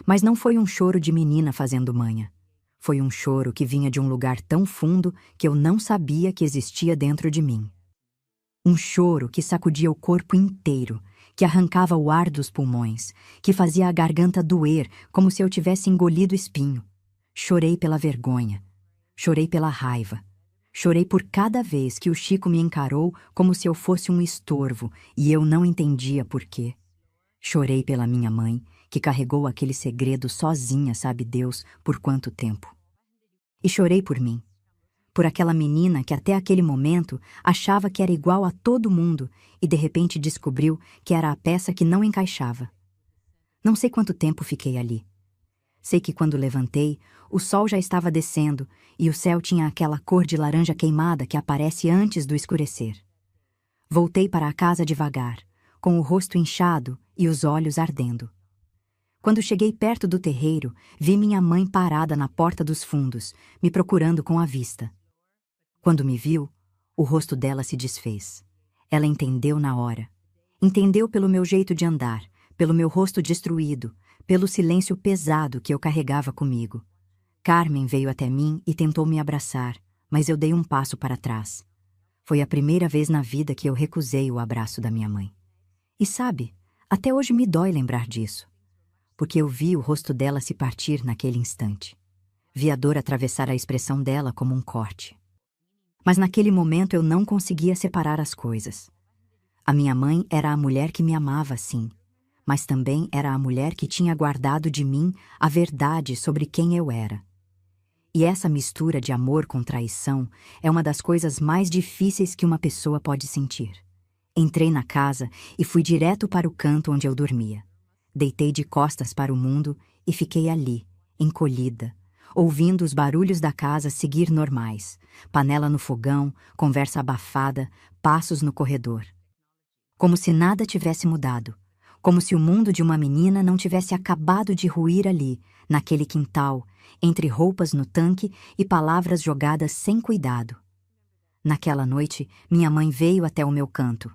Mas não foi um choro de menina fazendo manha. Foi um choro que vinha de um lugar tão fundo que eu não sabia que existia dentro de mim. Um choro que sacudia o corpo inteiro, que arrancava o ar dos pulmões, que fazia a garganta doer como se eu tivesse engolido espinho. Chorei pela vergonha, chorei pela raiva, chorei por cada vez que o Chico me encarou como se eu fosse um estorvo e eu não entendia por quê. Chorei pela minha mãe, que carregou aquele segredo sozinha, sabe Deus, por quanto tempo. E chorei por mim, por aquela menina que até aquele momento achava que era igual a todo mundo e de repente descobriu que era a peça que não encaixava. Não sei quanto tempo fiquei ali. Sei que quando levantei, o sol já estava descendo e o céu tinha aquela cor de laranja queimada que aparece antes do escurecer. Voltei para a casa devagar, com o rosto inchado e os olhos ardendo. Quando cheguei perto do terreiro, vi minha mãe parada na porta dos fundos, me procurando com a vista. Quando me viu, o rosto dela se desfez. Ela entendeu na hora. Entendeu pelo meu jeito de andar, pelo meu rosto destruído, pelo silêncio pesado que eu carregava comigo. Carmen veio até mim e tentou me abraçar, mas eu dei um passo para trás. Foi a primeira vez na vida que eu recusei o abraço da minha mãe. E sabe, até hoje me dói lembrar disso, porque eu vi o rosto dela se partir naquele instante. Vi a dor atravessar a expressão dela como um corte. Mas naquele momento eu não conseguia separar as coisas. A minha mãe era a mulher que me amava, sim, mas também era a mulher que tinha guardado de mim a verdade sobre quem eu era. E essa mistura de amor com traição é uma das coisas mais difíceis que uma pessoa pode sentir. Entrei na casa e fui direto para o canto onde eu dormia. Deitei de costas para o mundo e fiquei ali, encolhida, ouvindo os barulhos da casa seguir normais, panela no fogão, conversa abafada, passos no corredor. Como se nada tivesse mudado, como se o mundo de uma menina não tivesse acabado de ruir ali, naquele quintal, entre roupas no tanque e palavras jogadas sem cuidado. Naquela noite, minha mãe veio até o meu canto.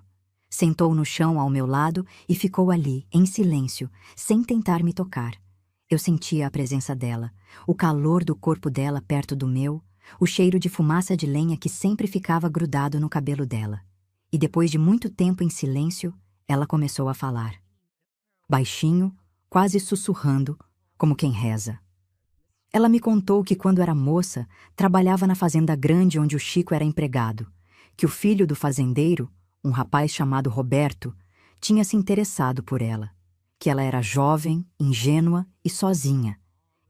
Sentou no chão ao meu lado e ficou ali, em silêncio, sem tentar me tocar. Eu sentia a presença dela, o calor do corpo dela perto do meu, o cheiro de fumaça de lenha que sempre ficava grudado no cabelo dela. E depois de muito tempo em silêncio, ela começou a falar. Baixinho, quase sussurrando, como quem reza. Ela me contou que quando era moça, trabalhava na fazenda grande onde o Chico era empregado, que o filho do fazendeiro, um rapaz chamado Roberto, tinha se interessado por ela, que ela era jovem, ingênua e sozinha,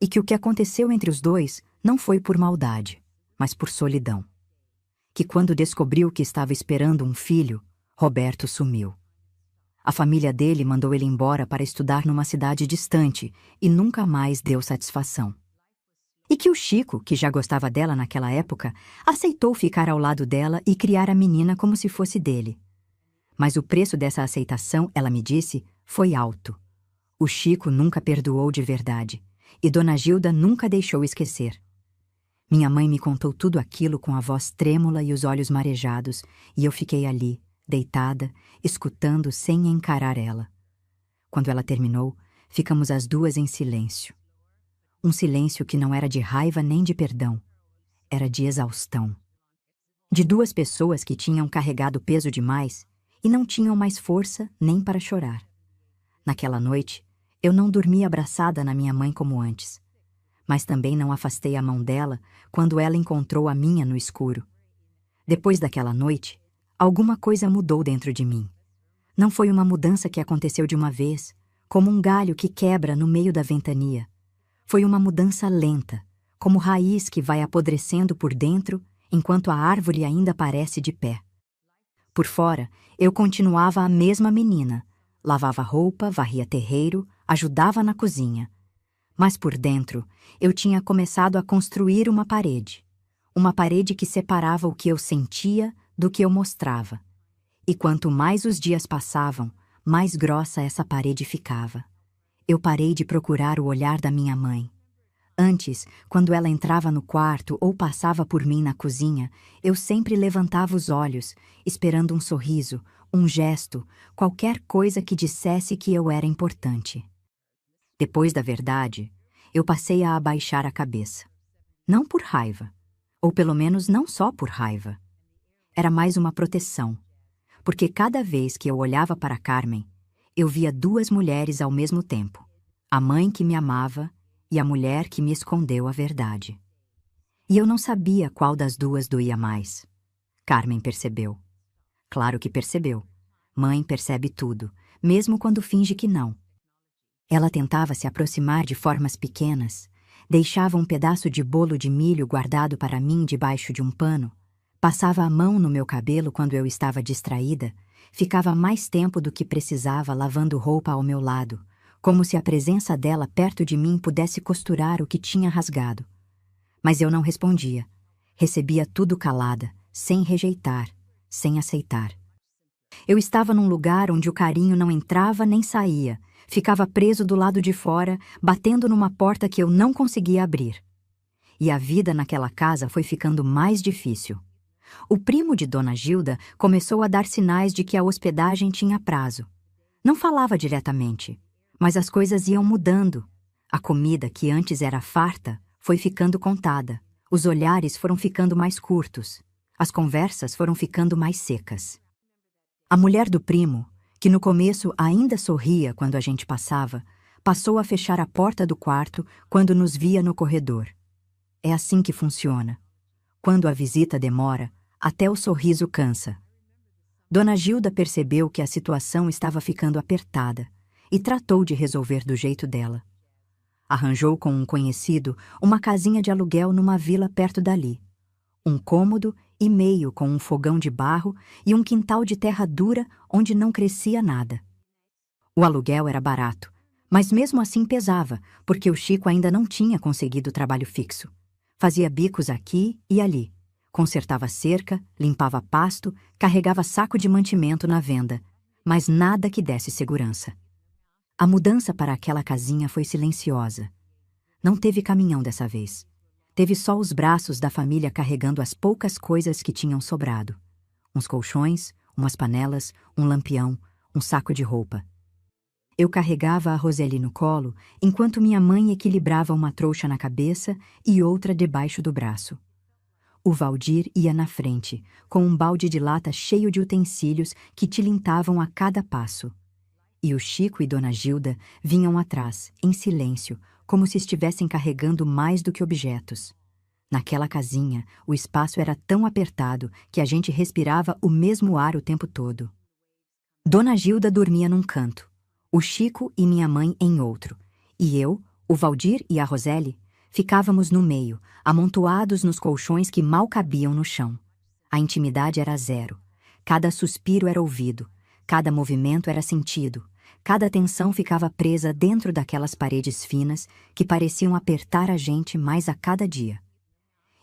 e que o que aconteceu entre os dois não foi por maldade, mas por solidão. Que quando descobriu que estava esperando um filho, Roberto sumiu. A família dele mandou ele embora para estudar numa cidade distante e nunca mais deu satisfação. E que o Chico, que já gostava dela naquela época, aceitou ficar ao lado dela e criar a menina como se fosse dele. Mas o preço dessa aceitação, ela me disse, foi alto. O Chico nunca perdoou de verdade, e Dona Gilda nunca deixou esquecer. Minha mãe me contou tudo aquilo com a voz trêmula e os olhos marejados, e eu fiquei ali, deitada, escutando sem encarar ela. Quando ela terminou, ficamos as duas em silêncio. Um silêncio que não era de raiva nem de perdão, era de exaustão. De duas pessoas que tinham carregado peso demais e não tinham mais força nem para chorar. Naquela noite, eu não dormi abraçada na minha mãe como antes, mas também não afastei a mão dela quando ela encontrou a minha no escuro. Depois daquela noite, alguma coisa mudou dentro de mim. Não foi uma mudança que aconteceu de uma vez, como um galho que quebra no meio da ventania. Foi uma mudança lenta, como raiz que vai apodrecendo por dentro enquanto a árvore ainda parece de pé. Por fora, eu continuava a mesma menina. Lavava roupa, varria terreiro, ajudava na cozinha. Mas por dentro, eu tinha começado a construir uma parede. Uma parede que separava o que eu sentia do que eu mostrava. E quanto mais os dias passavam, mais grossa essa parede ficava. Eu parei de procurar o olhar da minha mãe. Antes, quando ela entrava no quarto ou passava por mim na cozinha, eu sempre levantava os olhos, esperando um sorriso, um gesto, qualquer coisa que dissesse que eu era importante. Depois da verdade, eu passei a abaixar a cabeça. Não por raiva, ou pelo menos não só por raiva. Era mais uma proteção, porque cada vez que eu olhava para Carmen, eu via duas mulheres ao mesmo tempo, a mãe que me amava e a mulher que me escondeu a verdade. E eu não sabia qual das duas doía mais. Carmen percebeu. Claro que percebeu. Mãe percebe tudo, mesmo quando finge que não. Ela tentava se aproximar de formas pequenas, deixava um pedaço de bolo de milho guardado para mim debaixo de um pano, passava a mão no meu cabelo quando eu estava distraída, ficava mais tempo do que precisava lavando roupa ao meu lado, como se a presença dela perto de mim pudesse costurar o que tinha rasgado. Mas eu não respondia. Recebia tudo calada, sem rejeitar, sem aceitar. Eu estava num lugar onde o carinho não entrava nem saía, ficava preso do lado de fora, batendo numa porta que eu não conseguia abrir. E a vida naquela casa foi ficando mais difícil. O primo de Dona Gilda começou a dar sinais de que a hospedagem tinha prazo. Não falava diretamente, mas as coisas iam mudando. A comida, que antes era farta, foi ficando contada. Os olhares foram ficando mais curtos. As conversas foram ficando mais secas. A mulher do primo, que no começo ainda sorria quando a gente passava, passou a fechar a porta do quarto quando nos via no corredor. É assim que funciona. Quando a visita demora, até o sorriso cansa. Dona Gilda percebeu que a situação estava ficando apertada e tratou de resolver do jeito dela. Arranjou com um conhecido uma casinha de aluguel numa vila perto dali. Um cômodo e meio com um fogão de barro e um quintal de terra dura onde não crescia nada. O aluguel era barato, mas mesmo assim pesava, porque o Chico ainda não tinha conseguido trabalho fixo. Fazia bicos aqui e ali. Consertava cerca, limpava pasto, carregava saco de mantimento na venda, mas nada que desse segurança. A mudança para aquela casinha foi silenciosa. Não teve caminhão dessa vez. Teve só os braços da família carregando as poucas coisas que tinham sobrado. Uns colchões, umas panelas, um lampião, um saco de roupa. Eu carregava a Roseli no colo, enquanto minha mãe equilibrava uma trouxa na cabeça e outra debaixo do braço. O Valdir ia na frente, com um balde de lata cheio de utensílios que tilintavam a cada passo. E o Chico e Dona Gilda vinham atrás, em silêncio, como se estivessem carregando mais do que objetos. Naquela casinha, o espaço era tão apertado que a gente respirava o mesmo ar o tempo todo. Dona Gilda dormia num canto, o Chico e minha mãe em outro, e eu, o Valdir e a Roseli, ficávamos no meio, amontoados nos colchões que mal cabiam no chão. A intimidade era zero. Cada suspiro era ouvido, cada movimento era sentido, cada tensão ficava presa dentro daquelas paredes finas que pareciam apertar a gente mais a cada dia.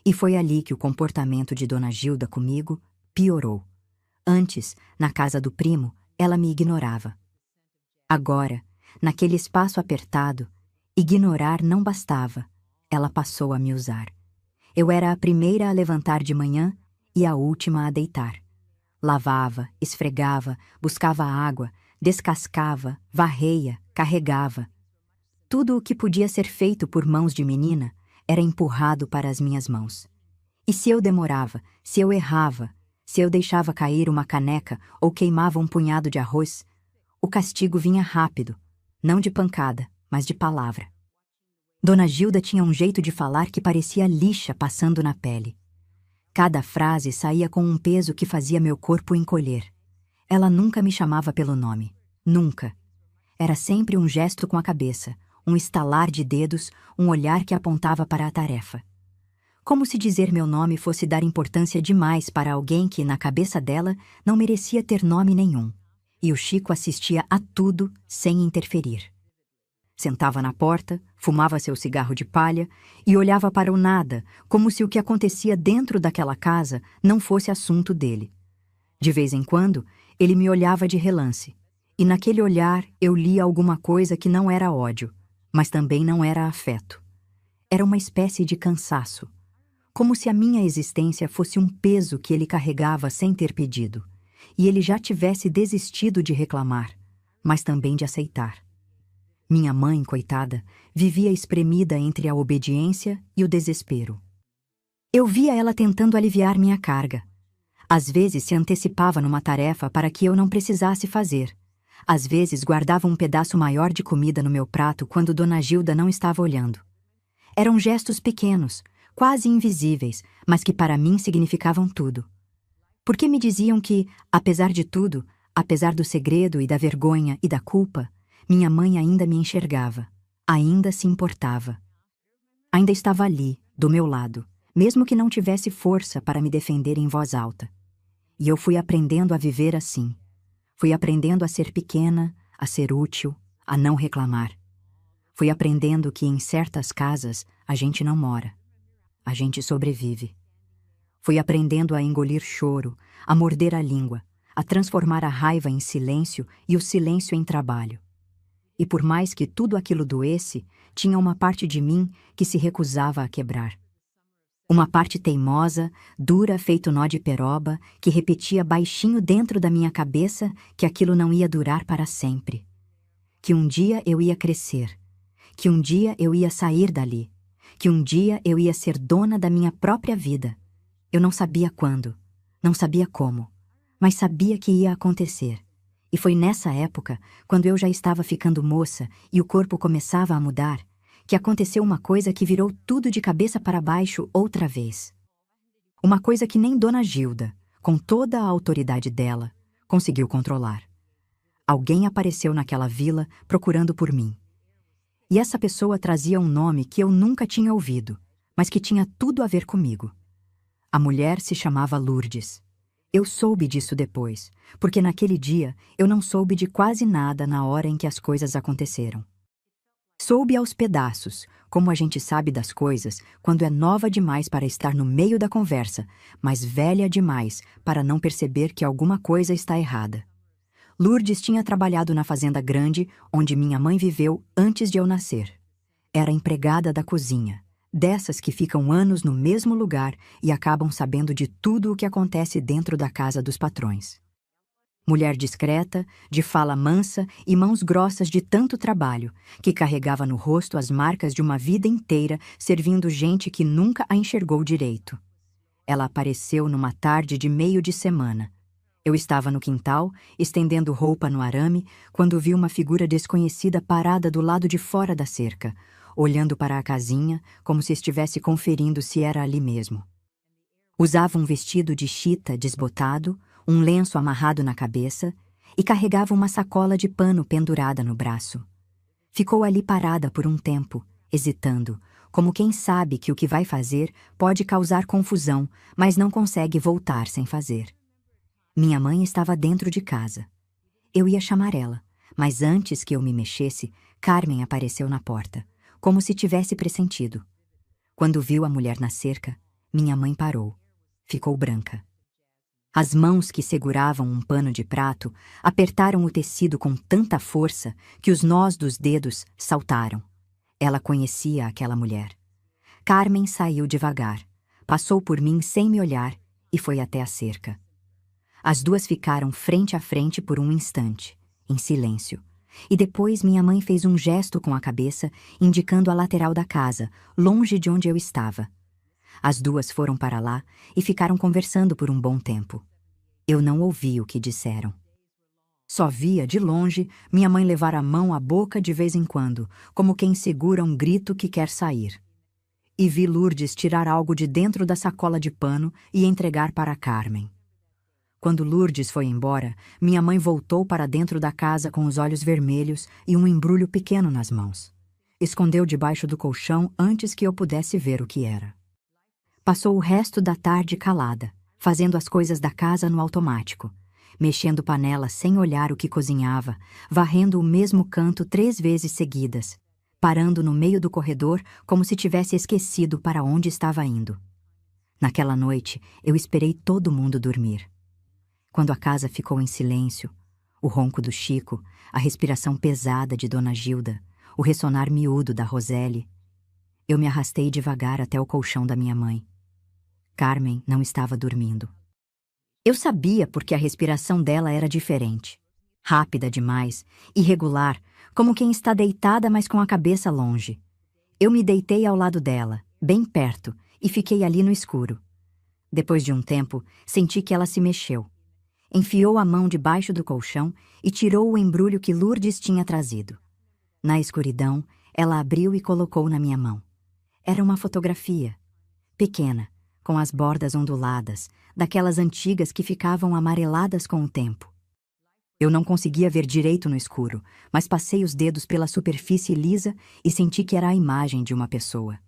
E foi ali que o comportamento de Dona Gilda comigo piorou. Antes, na casa do primo, ela me ignorava. Agora, naquele espaço apertado, ignorar não bastava. Ela passou a me usar. Eu era a primeira a levantar de manhã e a última a deitar. Lavava, esfregava, buscava água, descascava, varreia, carregava. Tudo o que podia ser feito por mãos de menina era empurrado para as minhas mãos. E se eu demorava, se eu errava, se eu deixava cair uma caneca ou queimava um punhado de arroz, o castigo vinha rápido, não de pancada, mas de palavra. Dona Gilda tinha um jeito de falar que parecia lixa passando na pele. Cada frase saía com um peso que fazia meu corpo encolher. Ela nunca me chamava pelo nome. Nunca. Era sempre um gesto com a cabeça, um estalar de dedos, um olhar que apontava para a tarefa. Como se dizer meu nome fosse dar importância demais para alguém que, na cabeça dela, não merecia ter nome nenhum. E o Chico assistia a tudo sem interferir. Sentava na porta, fumava seu cigarro de palha e olhava para o nada, como se o que acontecia dentro daquela casa não fosse assunto dele. De vez em quando, ele me olhava de relance, e naquele olhar eu lia alguma coisa que não era ódio, mas também não era afeto. Era uma espécie de cansaço, como se a minha existência fosse um peso que ele carregava sem ter pedido, e ele já tivesse desistido de reclamar, mas também de aceitar. Minha mãe, coitada, vivia espremida entre a obediência e o desespero. Eu via ela tentando aliviar minha carga. Às vezes se antecipava numa tarefa para que eu não precisasse fazer. Às vezes guardava um pedaço maior de comida no meu prato quando Dona Gilda não estava olhando. Eram gestos pequenos, quase invisíveis, mas que para mim significavam tudo. Porque me diziam que, apesar de tudo, apesar do segredo e da vergonha e da culpa, minha mãe ainda me enxergava, ainda se importava. Ainda estava ali, do meu lado, mesmo que não tivesse força para me defender em voz alta. E eu fui aprendendo a viver assim. Fui aprendendo a ser pequena, a ser útil, a não reclamar. Fui aprendendo que em certas casas a gente não mora. A gente sobrevive. Fui aprendendo a engolir choro, a morder a língua, a transformar a raiva em silêncio e o silêncio em trabalho. E por mais que tudo aquilo doesse, tinha uma parte de mim que se recusava a quebrar. Uma parte teimosa, dura feito nó de peroba, que repetia baixinho dentro da minha cabeça que aquilo não ia durar para sempre. Que um dia eu ia crescer, que um dia eu ia sair dali, que um dia eu ia ser dona da minha própria vida. Eu não sabia quando, não sabia como, mas sabia que ia acontecer. E foi nessa época, quando eu já estava ficando moça e o corpo começava a mudar, que aconteceu uma coisa que virou tudo de cabeça para baixo outra vez. Uma coisa que nem Dona Gilda, com toda a autoridade dela, conseguiu controlar. Alguém apareceu naquela vila procurando por mim. E essa pessoa trazia um nome que eu nunca tinha ouvido, mas que tinha tudo a ver comigo. A mulher se chamava Lourdes. Eu soube disso depois, porque naquele dia eu não soube de quase nada na hora em que as coisas aconteceram. Soube aos pedaços, como a gente sabe das coisas quando é nova demais para estar no meio da conversa, mas velha demais para não perceber que alguma coisa está errada. Lourdes tinha trabalhado na fazenda grande onde minha mãe viveu antes de eu nascer. Era empregada da cozinha, dessas que ficam anos no mesmo lugar e acabam sabendo de tudo o que acontece dentro da casa dos patrões. Mulher discreta, de fala mansa e mãos grossas de tanto trabalho, que carregava no rosto as marcas de uma vida inteira servindo gente que nunca a enxergou direito. Ela apareceu numa tarde de meio de semana. Eu estava no quintal, estendendo roupa no arame, quando vi uma figura desconhecida parada do lado de fora da cerca, olhando para a casinha como se estivesse conferindo se era ali mesmo. Usava um vestido de chita desbotado, um lenço amarrado na cabeça e carregava uma sacola de pano pendurada no braço. Ficou ali parada por um tempo, hesitando, como quem sabe que o que vai fazer pode causar confusão, mas não consegue voltar sem fazer. Minha mãe estava dentro de casa. Eu ia chamar ela, mas antes que eu me mexesse, Carmen apareceu na porta, como se tivesse pressentido. Quando viu a mulher na cerca, minha mãe parou. Ficou branca. As mãos que seguravam um pano de prato apertaram o tecido com tanta força que os nós dos dedos saltaram. Ela conhecia aquela mulher. Carmen saiu devagar, passou por mim sem me olhar e foi até a cerca. As duas ficaram frente a frente por um instante, em silêncio, e depois minha mãe fez um gesto com a cabeça, indicando a lateral da casa, longe de onde eu estava. As duas foram para lá e ficaram conversando por um bom tempo. Eu não ouvi o que disseram. Só via, de longe, minha mãe levar a mão à boca de vez em quando, como quem segura um grito que quer sair. E vi Lourdes tirar algo de dentro da sacola de pano e entregar para Carmen. Quando Lourdes foi embora, minha mãe voltou para dentro da casa com os olhos vermelhos e um embrulho pequeno nas mãos. Escondeu debaixo do colchão antes que eu pudesse ver o que era. Passou o resto da tarde calada, fazendo as coisas da casa no automático, mexendo panela sem olhar o que cozinhava, varrendo o mesmo canto 3 vezes seguidas, parando no meio do corredor como se tivesse esquecido para onde estava indo. Naquela noite, eu esperei todo mundo dormir. Quando a casa ficou em silêncio, o ronco do Chico, a respiração pesada de Dona Gilda, o ressonar miúdo da Roseli, eu me arrastei devagar até o colchão da minha mãe. Carmen não estava dormindo. Eu sabia porque a respiração dela era diferente. Rápida demais, irregular, como quem está deitada mas com a cabeça longe. Eu me deitei ao lado dela, bem perto, e fiquei ali no escuro. Depois de um tempo, senti que ela se mexeu. Enfiou a mão debaixo do colchão e tirou o embrulho que Lourdes tinha trazido. Na escuridão, ela abriu e colocou na minha mão. Era uma fotografia, pequena, com as bordas onduladas, daquelas antigas que ficavam amareladas com o tempo. Eu não conseguia ver direito no escuro, mas passei os dedos pela superfície lisa e senti que era a imagem de uma pessoa.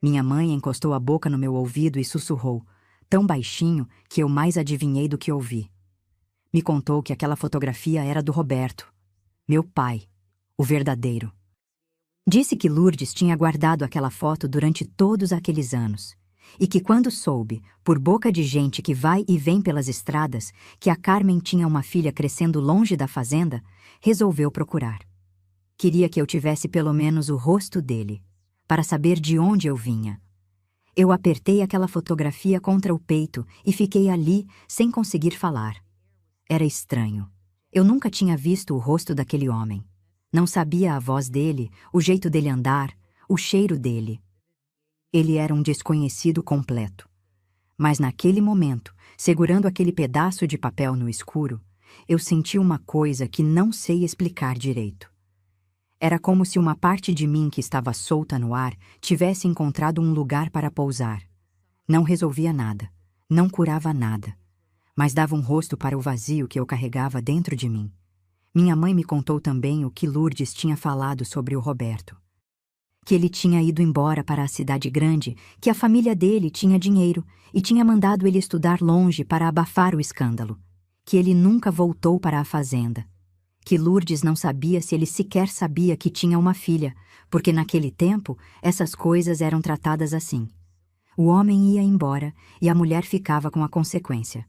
Minha mãe encostou a boca no meu ouvido e sussurrou, tão baixinho que eu mais adivinhei do que ouvi. Me contou que aquela fotografia era do Roberto, meu pai, o verdadeiro. Disse que Lourdes tinha guardado aquela foto durante todos aqueles anos, e que quando soube, por boca de gente que vai e vem pelas estradas, que a Carmen tinha uma filha crescendo longe da fazenda, resolveu procurar. Queria que eu tivesse pelo menos o rosto dele, para saber de onde eu vinha. Eu apertei aquela fotografia contra o peito e fiquei ali sem conseguir falar. Era estranho. Eu nunca tinha visto o rosto daquele homem. Não sabia a voz dele, o jeito dele andar, o cheiro dele. Ele era um desconhecido completo. Mas naquele momento, segurando aquele pedaço de papel no escuro, eu senti uma coisa que não sei explicar direito. Era como se uma parte de mim que estava solta no ar tivesse encontrado um lugar para pousar. Não resolvia nada, não curava nada, mas dava um rosto para o vazio que eu carregava dentro de mim. Minha mãe me contou também o que Lourdes tinha falado sobre o Roberto. Que ele tinha ido embora para a cidade grande, que a família dele tinha dinheiro e tinha mandado ele estudar longe para abafar o escândalo, que ele nunca voltou para a fazenda, que Lourdes não sabia se ele sequer sabia que tinha uma filha, porque naquele tempo essas coisas eram tratadas assim. O homem ia embora e a mulher ficava com a consequência.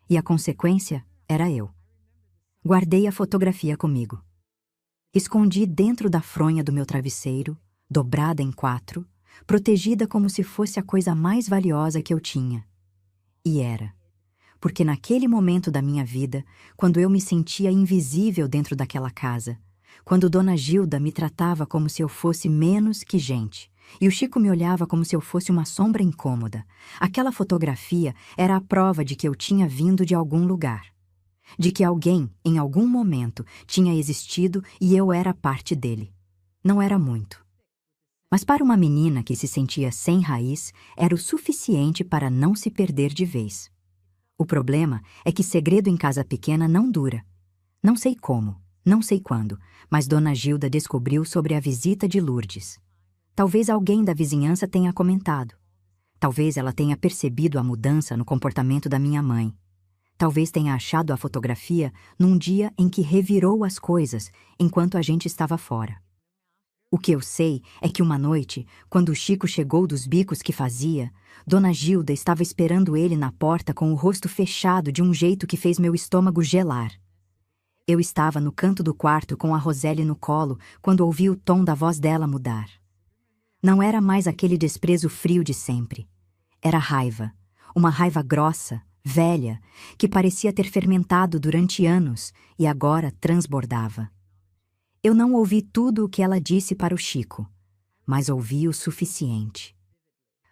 E a consequência era eu. Guardei a fotografia comigo. Escondi dentro da fronha do meu travesseiro, dobrada em 4, protegida como se fosse a coisa mais valiosa que eu tinha. E era. Porque naquele momento da minha vida, quando eu me sentia invisível dentro daquela casa, quando Dona Gilda me tratava como se eu fosse menos que gente, e o Chico me olhava como se eu fosse uma sombra incômoda, aquela fotografia era a prova de que eu tinha vindo de algum lugar. De que alguém, em algum momento, tinha existido e eu era parte dele. Não era muito. Mas para uma menina que se sentia sem raiz, era o suficiente para não se perder de vez. O problema é que segredo em casa pequena não dura. Não sei como, não sei quando, mas Dona Gilda descobriu sobre a visita de Lourdes. Talvez alguém da vizinhança tenha comentado. Talvez ela tenha percebido a mudança no comportamento da minha mãe. Talvez tenha achado a fotografia num dia em que revirou as coisas enquanto a gente estava fora. O que eu sei é que uma noite, quando o Chico chegou dos bicos que fazia, Dona Gilda estava esperando ele na porta com o rosto fechado de um jeito que fez meu estômago gelar. Eu estava no canto do quarto com a Roseli no colo quando ouvi o tom da voz dela mudar. Não era mais aquele desprezo frio de sempre. Era raiva, uma raiva grossa, velha, que parecia ter fermentado durante anos e agora transbordava. Eu não ouvi tudo o que ela disse para o Chico, mas ouvi o suficiente.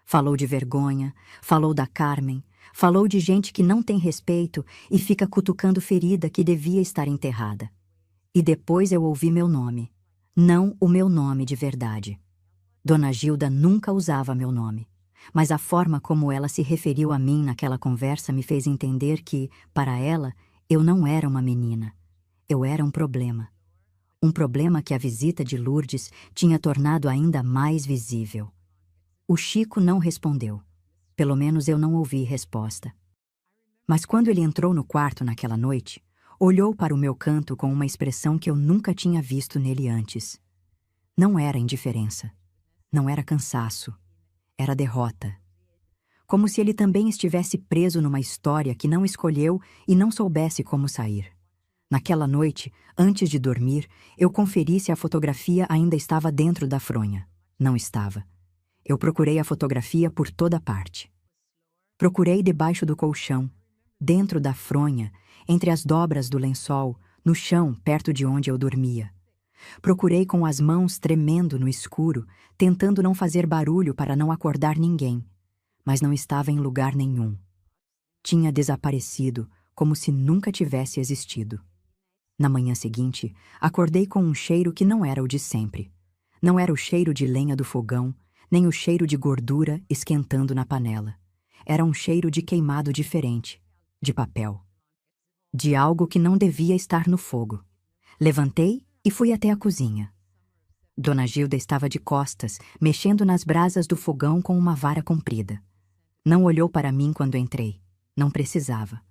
Falou de vergonha, falou da Carmen, falou de gente que não tem respeito e fica cutucando ferida que devia estar enterrada. E depois eu ouvi meu nome, não o meu nome de verdade. Dona Gilda nunca usava meu nome, mas a forma como ela se referiu a mim naquela conversa me fez entender que, para ela, eu não era uma menina. Eu era um problema. Um problema que a visita de Lourdes tinha tornado ainda mais visível. O Chico não respondeu. Pelo menos eu não ouvi resposta. Mas quando ele entrou no quarto naquela noite, olhou para o meu canto com uma expressão que eu nunca tinha visto nele antes. Não era indiferença. Não era cansaço. Era derrota. Como se ele também estivesse preso numa história que não escolheu e não soubesse como sair. Naquela noite, antes de dormir, eu conferi se a fotografia ainda estava dentro da fronha. Não estava. Eu procurei a fotografia por toda parte. Procurei debaixo do colchão, dentro da fronha, entre as dobras do lençol, no chão perto de onde eu dormia. Procurei com as mãos tremendo no escuro, tentando não fazer barulho para não acordar ninguém, mas não estava em lugar nenhum. Tinha desaparecido, como se nunca tivesse existido. Na manhã seguinte, acordei com um cheiro que não era o de sempre. Não era o cheiro de lenha do fogão, nem o cheiro de gordura esquentando na panela. Era um cheiro de queimado diferente, de papel. De algo que não devia estar no fogo. Levantei e fui até a cozinha. Dona Gilda estava de costas, mexendo nas brasas do fogão com uma vara comprida. Não olhou para mim quando entrei. Não precisava.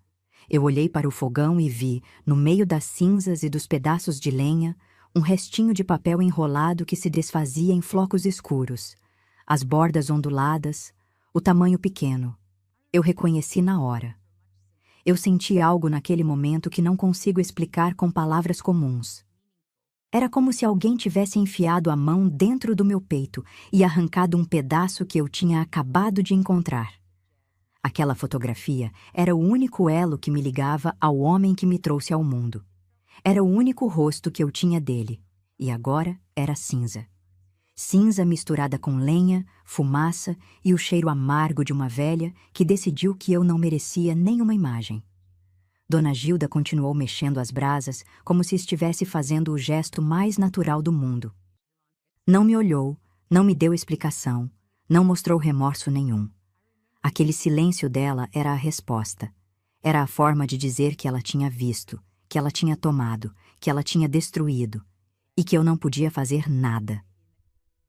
Eu olhei para o fogão e vi, no meio das cinzas e dos pedaços de lenha, um restinho de papel enrolado que se desfazia em flocos escuros, as bordas onduladas, o tamanho pequeno. Eu reconheci na hora. Eu senti algo naquele momento que não consigo explicar com palavras comuns. Era como se alguém tivesse enfiado a mão dentro do meu peito e arrancado um pedaço que eu tinha acabado de encontrar. Aquela fotografia era o único elo que me ligava ao homem que me trouxe ao mundo. Era o único rosto que eu tinha dele, e agora era cinza. Cinza misturada com lenha, fumaça e o cheiro amargo de uma velha que decidiu que eu não merecia nenhuma imagem. Dona Gilda continuou mexendo as brasas como se estivesse fazendo o gesto mais natural do mundo. Não me olhou, não me deu explicação, não mostrou remorso nenhum. Aquele silêncio dela era a resposta. Era a forma de dizer que ela tinha visto, que ela tinha tomado, que ela tinha destruído e que eu não podia fazer nada.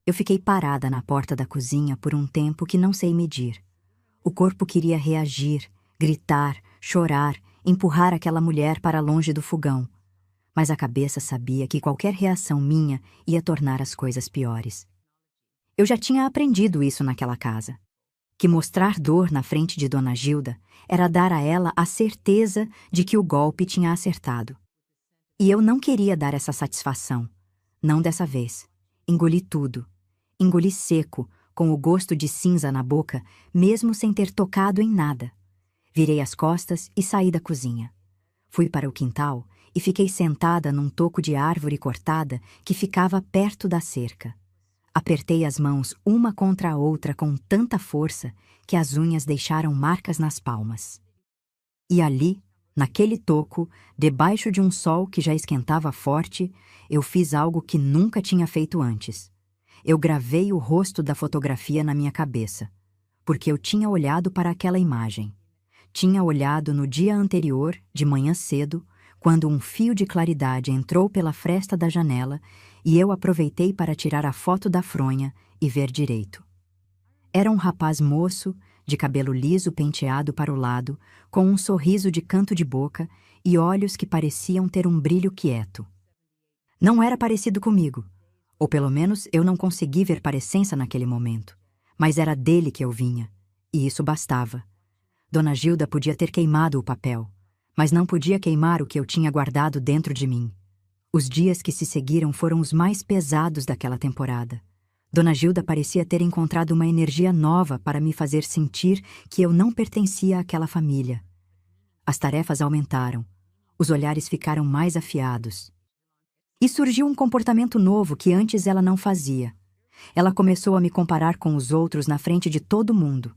Eu fiquei parada na porta da cozinha por um tempo que não sei medir. O corpo queria reagir, gritar, chorar, empurrar aquela mulher para longe do fogão. Mas a cabeça sabia que qualquer reação minha ia tornar as coisas piores. Eu já tinha aprendido isso naquela casa. Que mostrar dor na frente de Dona Gilda era dar a ela a certeza de que o golpe tinha acertado. E eu não queria dar essa satisfação. Não dessa vez. Engoli tudo. Engoli seco, com o gosto de cinza na boca, mesmo sem ter tocado em nada. Virei as costas e saí da cozinha. Fui para o quintal e fiquei sentada num toco de árvore cortada que ficava perto da cerca. Apertei as mãos uma contra a outra com tanta força que as unhas deixaram marcas nas palmas. E ali, naquele toco, debaixo de um sol que já esquentava forte, eu fiz algo que nunca tinha feito antes. Eu gravei o rosto da fotografia na minha cabeça, porque eu tinha olhado para aquela imagem. Tinha olhado no dia anterior, de manhã cedo, quando um fio de claridade entrou pela fresta da janela e eu aproveitei para tirar a foto da fronha e ver direito. Era um rapaz moço, de cabelo liso penteado para o lado, com um sorriso de canto de boca e olhos que pareciam ter um brilho quieto. Não era parecido comigo, ou pelo menos eu não consegui ver parecença naquele momento, mas era dele que eu vinha, e isso bastava. Dona Gilda podia ter queimado o papel, mas não podia queimar o que eu tinha guardado dentro de mim. Os dias que se seguiram foram os mais pesados daquela temporada. Dona Gilda parecia ter encontrado uma energia nova para me fazer sentir que eu não pertencia àquela família. As tarefas aumentaram, os olhares ficaram mais afiados. E surgiu um comportamento novo que antes ela não fazia. Ela começou a me comparar com os outros na frente de todo mundo.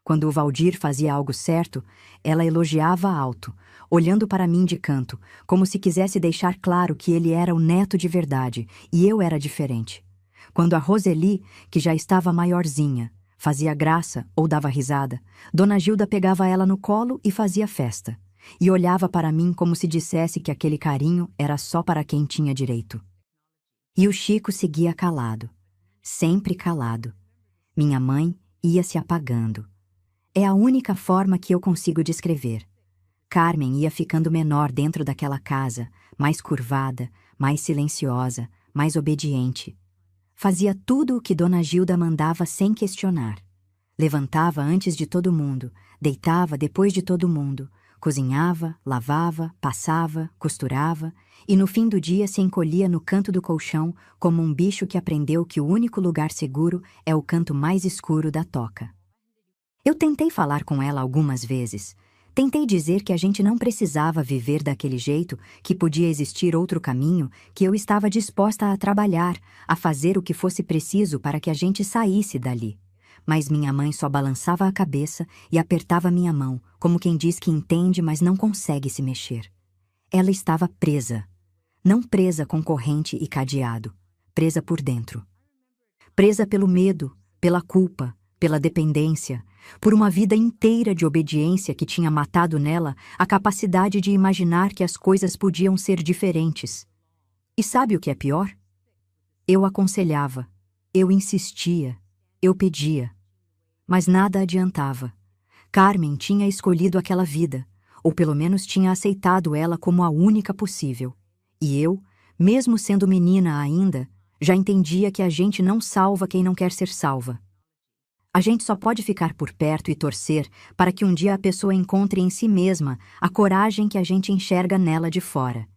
Quando o Valdir fazia algo certo, ela elogiava alto, olhando para mim de canto, como se quisesse deixar claro que ele era o neto de verdade e eu era diferente. Quando a Roseli, que já estava maiorzinha, fazia graça ou dava risada, Dona Gilda pegava ela no colo e fazia festa. E olhava para mim como se dissesse que aquele carinho era só para quem tinha direito. E o Chico seguia calado, sempre calado. Minha mãe ia se apagando. É a única forma que eu consigo descrever. Carmen ia ficando menor dentro daquela casa, mais curvada, mais silenciosa, mais obediente. Fazia tudo o que Dona Gilda mandava sem questionar. Levantava antes de todo mundo, deitava depois de todo mundo, cozinhava, lavava, passava, costurava e no fim do dia se encolhia no canto do colchão como um bicho que aprendeu que o único lugar seguro é o canto mais escuro da toca. Eu tentei falar com ela algumas vezes. Tentei dizer que a gente não precisava viver daquele jeito, que podia existir outro caminho, que eu estava disposta a trabalhar, a fazer o que fosse preciso para que a gente saísse dali. Mas minha mãe só balançava a cabeça e apertava minha mão, como quem diz que entende, mas não consegue se mexer. Ela estava presa. Não presa com corrente e cadeado, presa por dentro. Presa pelo medo, pela culpa, pela dependência, por uma vida inteira de obediência que tinha matado nela a capacidade de imaginar que as coisas podiam ser diferentes. E sabe o que é pior? Eu aconselhava, eu insistia, eu pedia. Mas nada adiantava. Carmen tinha escolhido aquela vida, ou pelo menos tinha aceitado ela como a única possível. E eu, mesmo sendo menina ainda, já entendia que a gente não salva quem não quer ser salva. A gente só pode ficar por perto e torcer para que um dia a pessoa encontre em si mesma a coragem que a gente enxerga nela de fora.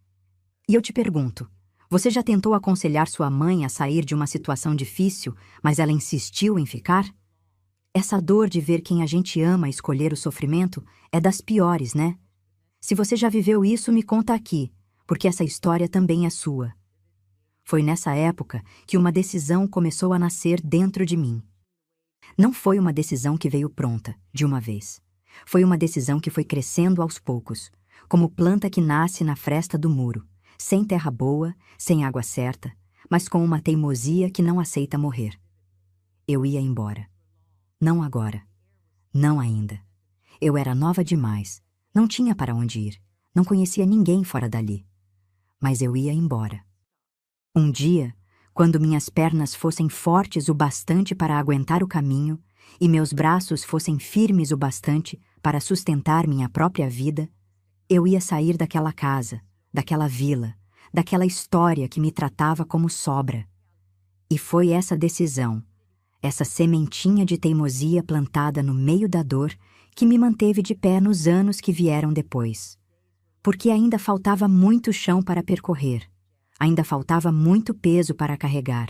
E eu te pergunto, você já tentou aconselhar sua mãe a sair de uma situação difícil, mas ela insistiu em ficar? Essa dor de ver quem a gente ama escolher o sofrimento é das piores, né? Se você já viveu isso, me conta aqui, porque essa história também é sua. Foi nessa época que uma decisão começou a nascer dentro de mim. Não foi uma decisão que veio pronta, de uma vez. Foi uma decisão que foi crescendo aos poucos, como planta que nasce na fresta do muro, sem terra boa, sem água certa, mas com uma teimosia que não aceita morrer. Eu ia embora. Não agora. Não ainda. Eu era nova demais. Não tinha para onde ir. Não conhecia ninguém fora dali. mas eu ia embora. Um dia, quando minhas pernas fossem fortes o bastante para aguentar o caminho e meus braços fossem firmes o bastante para sustentar minha própria vida, eu ia sair daquela casa, daquela vila, daquela história que me tratava como sobra. E foi essa decisão, essa sementinha de teimosia plantada no meio da dor, que me manteve de pé nos anos que vieram depois. Porque ainda faltava muito chão para percorrer, ainda faltava muito peso para carregar.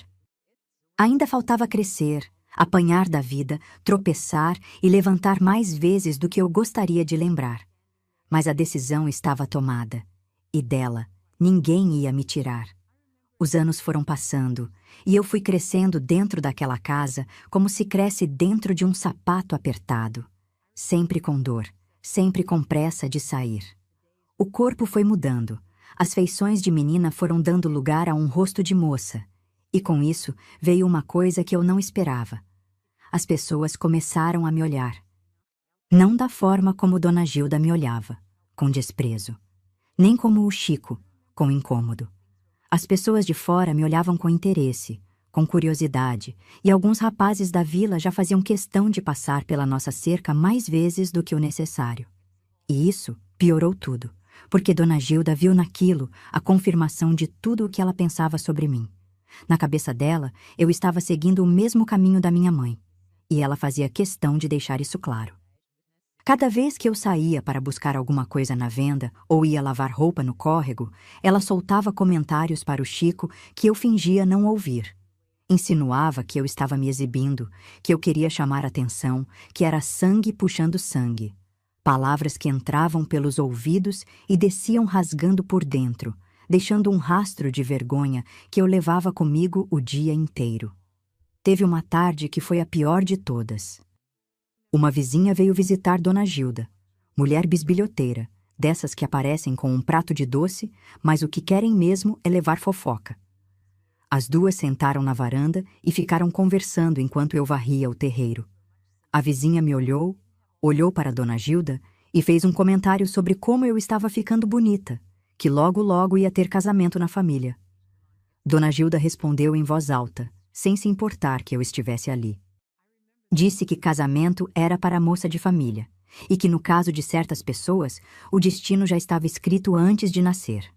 Ainda faltava crescer, apanhar da vida, tropeçar e levantar mais vezes do que eu gostaria de lembrar. Mas a decisão estava tomada, e dela ninguém ia me tirar. Os anos foram passando, e eu fui crescendo dentro daquela casa como se cresce dentro de um sapato apertado, sempre com dor, sempre com pressa de sair. O corpo foi mudando, as feições de menina foram dando lugar a um rosto de moça, e com isso veio uma coisa que eu não esperava. As pessoas começaram a me olhar. Não da forma como Dona Gilda me olhava, com desprezo, nem como o Chico, com incômodo. As pessoas de fora me olhavam com interesse, com curiosidade, e alguns rapazes da vila já faziam questão de passar pela nossa cerca mais vezes do que o necessário. E isso piorou tudo, porque Dona Gilda viu naquilo a confirmação de tudo o que ela pensava sobre mim. Na cabeça dela, eu estava seguindo o mesmo caminho da minha mãe, e ela fazia questão de deixar isso claro. Cada vez que eu saía para buscar alguma coisa na venda ou ia lavar roupa no córrego, ela soltava comentários para o Chico que eu fingia não ouvir. Insinuava que eu estava me exibindo, que eu queria chamar atenção, que era sangue puxando sangue. Palavras que entravam pelos ouvidos e desciam rasgando por dentro, deixando um rastro de vergonha que eu levava comigo o dia inteiro. Teve uma tarde que foi a pior de todas. Uma vizinha veio visitar Dona Gilda, mulher bisbilhoteira, dessas que aparecem com um prato de doce, mas o que querem mesmo é levar fofoca. As duas sentaram na varanda e ficaram conversando enquanto eu varria o terreiro. A vizinha me olhou, olhou para Dona Gilda e fez um comentário sobre como eu estava ficando bonita, que logo logo ia ter casamento na família. Dona Gilda respondeu em voz alta, sem se importar que eu estivesse ali. Disse que casamento era para a moça de família, e que no caso de certas pessoas, o destino já estava escrito antes de nascer.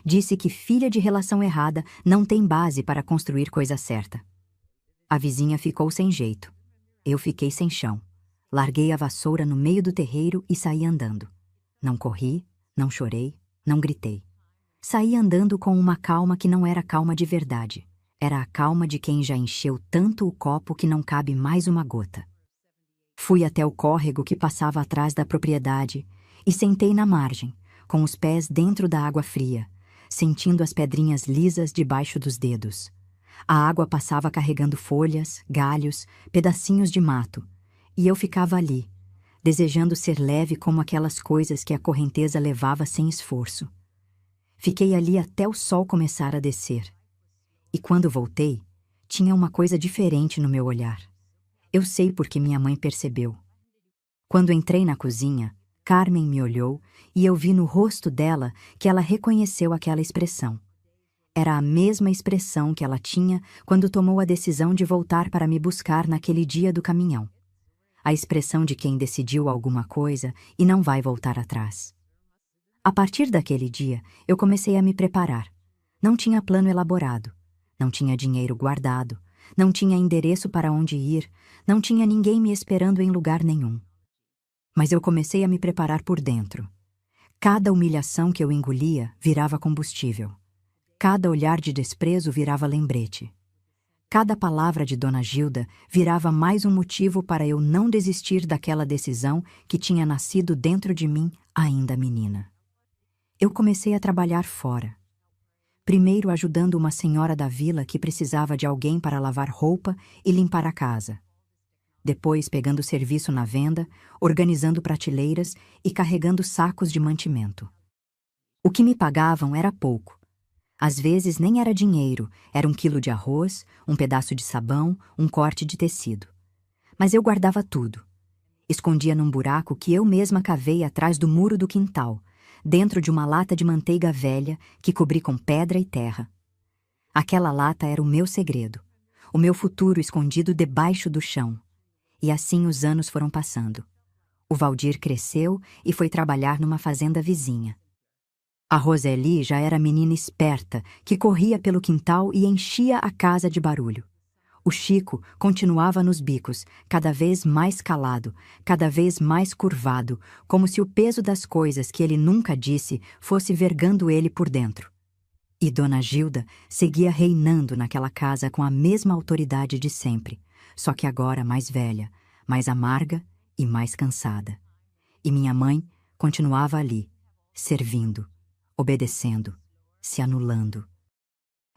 Disse que filha de relação errada não tem base para construir coisa certa. A vizinha ficou sem jeito. Eu fiquei sem chão. Larguei a vassoura no meio do terreiro e saí andando. Não corri, não chorei, não gritei. Saí andando com uma calma que não era calma de verdade. Era a calma de quem já encheu tanto o copo que não cabe mais uma gota. Fui até o córrego que passava atrás da propriedade e sentei na margem, com os pés dentro da água fria, sentindo as pedrinhas lisas debaixo dos dedos. A água passava carregando folhas, galhos, pedacinhos de mato, e eu ficava ali, desejando ser leve como aquelas coisas que a correnteza levava sem esforço. Fiquei ali até o sol começar a descer. E quando voltei, tinha uma coisa diferente no meu olhar. Eu sei porque minha mãe percebeu. Quando entrei na cozinha, Carmen me olhou e eu vi no rosto dela que ela reconheceu aquela expressão. Era a mesma expressão que ela tinha quando tomou a decisão de voltar para me buscar naquele dia do caminhão. A expressão de quem decidiu alguma coisa e não vai voltar atrás. A partir daquele dia, eu comecei a me preparar. Não tinha plano elaborado. Não tinha dinheiro guardado, não tinha endereço para onde ir, não tinha ninguém me esperando em lugar nenhum. Mas eu comecei a me preparar por dentro. Cada humilhação que eu engolia virava combustível. Cada olhar de desprezo virava lembrete. Cada palavra de Dona Gilda virava mais um motivo para eu não desistir daquela decisão que tinha nascido dentro de mim ainda menina. Eu comecei a trabalhar fora. Primeiro ajudando uma senhora da vila que precisava de alguém para lavar roupa e limpar a casa. Depois pegando serviço na venda, organizando prateleiras e carregando sacos de mantimento. O que me pagavam era pouco. Às vezes nem era dinheiro, era 1 quilo de arroz, um pedaço de sabão, um corte de tecido. Mas eu guardava tudo. Escondia num buraco que eu mesma cavei atrás do muro do quintal, dentro de uma lata de manteiga velha que cobri com pedra e terra. Aquela lata era o meu segredo, o meu futuro escondido debaixo do chão. E assim os anos foram passando. O Valdir cresceu e foi trabalhar numa fazenda vizinha. A Roseli já era menina esperta, que corria pelo quintal e enchia a casa de barulho. O Chico continuava nos bicos, cada vez mais calado, cada vez mais curvado, como se o peso das coisas que ele nunca disse fosse vergando ele por dentro. E Dona Gilda seguia reinando naquela casa com a mesma autoridade de sempre, só que agora mais velha, mais amarga e mais cansada. E minha mãe continuava ali, servindo, obedecendo, se anulando.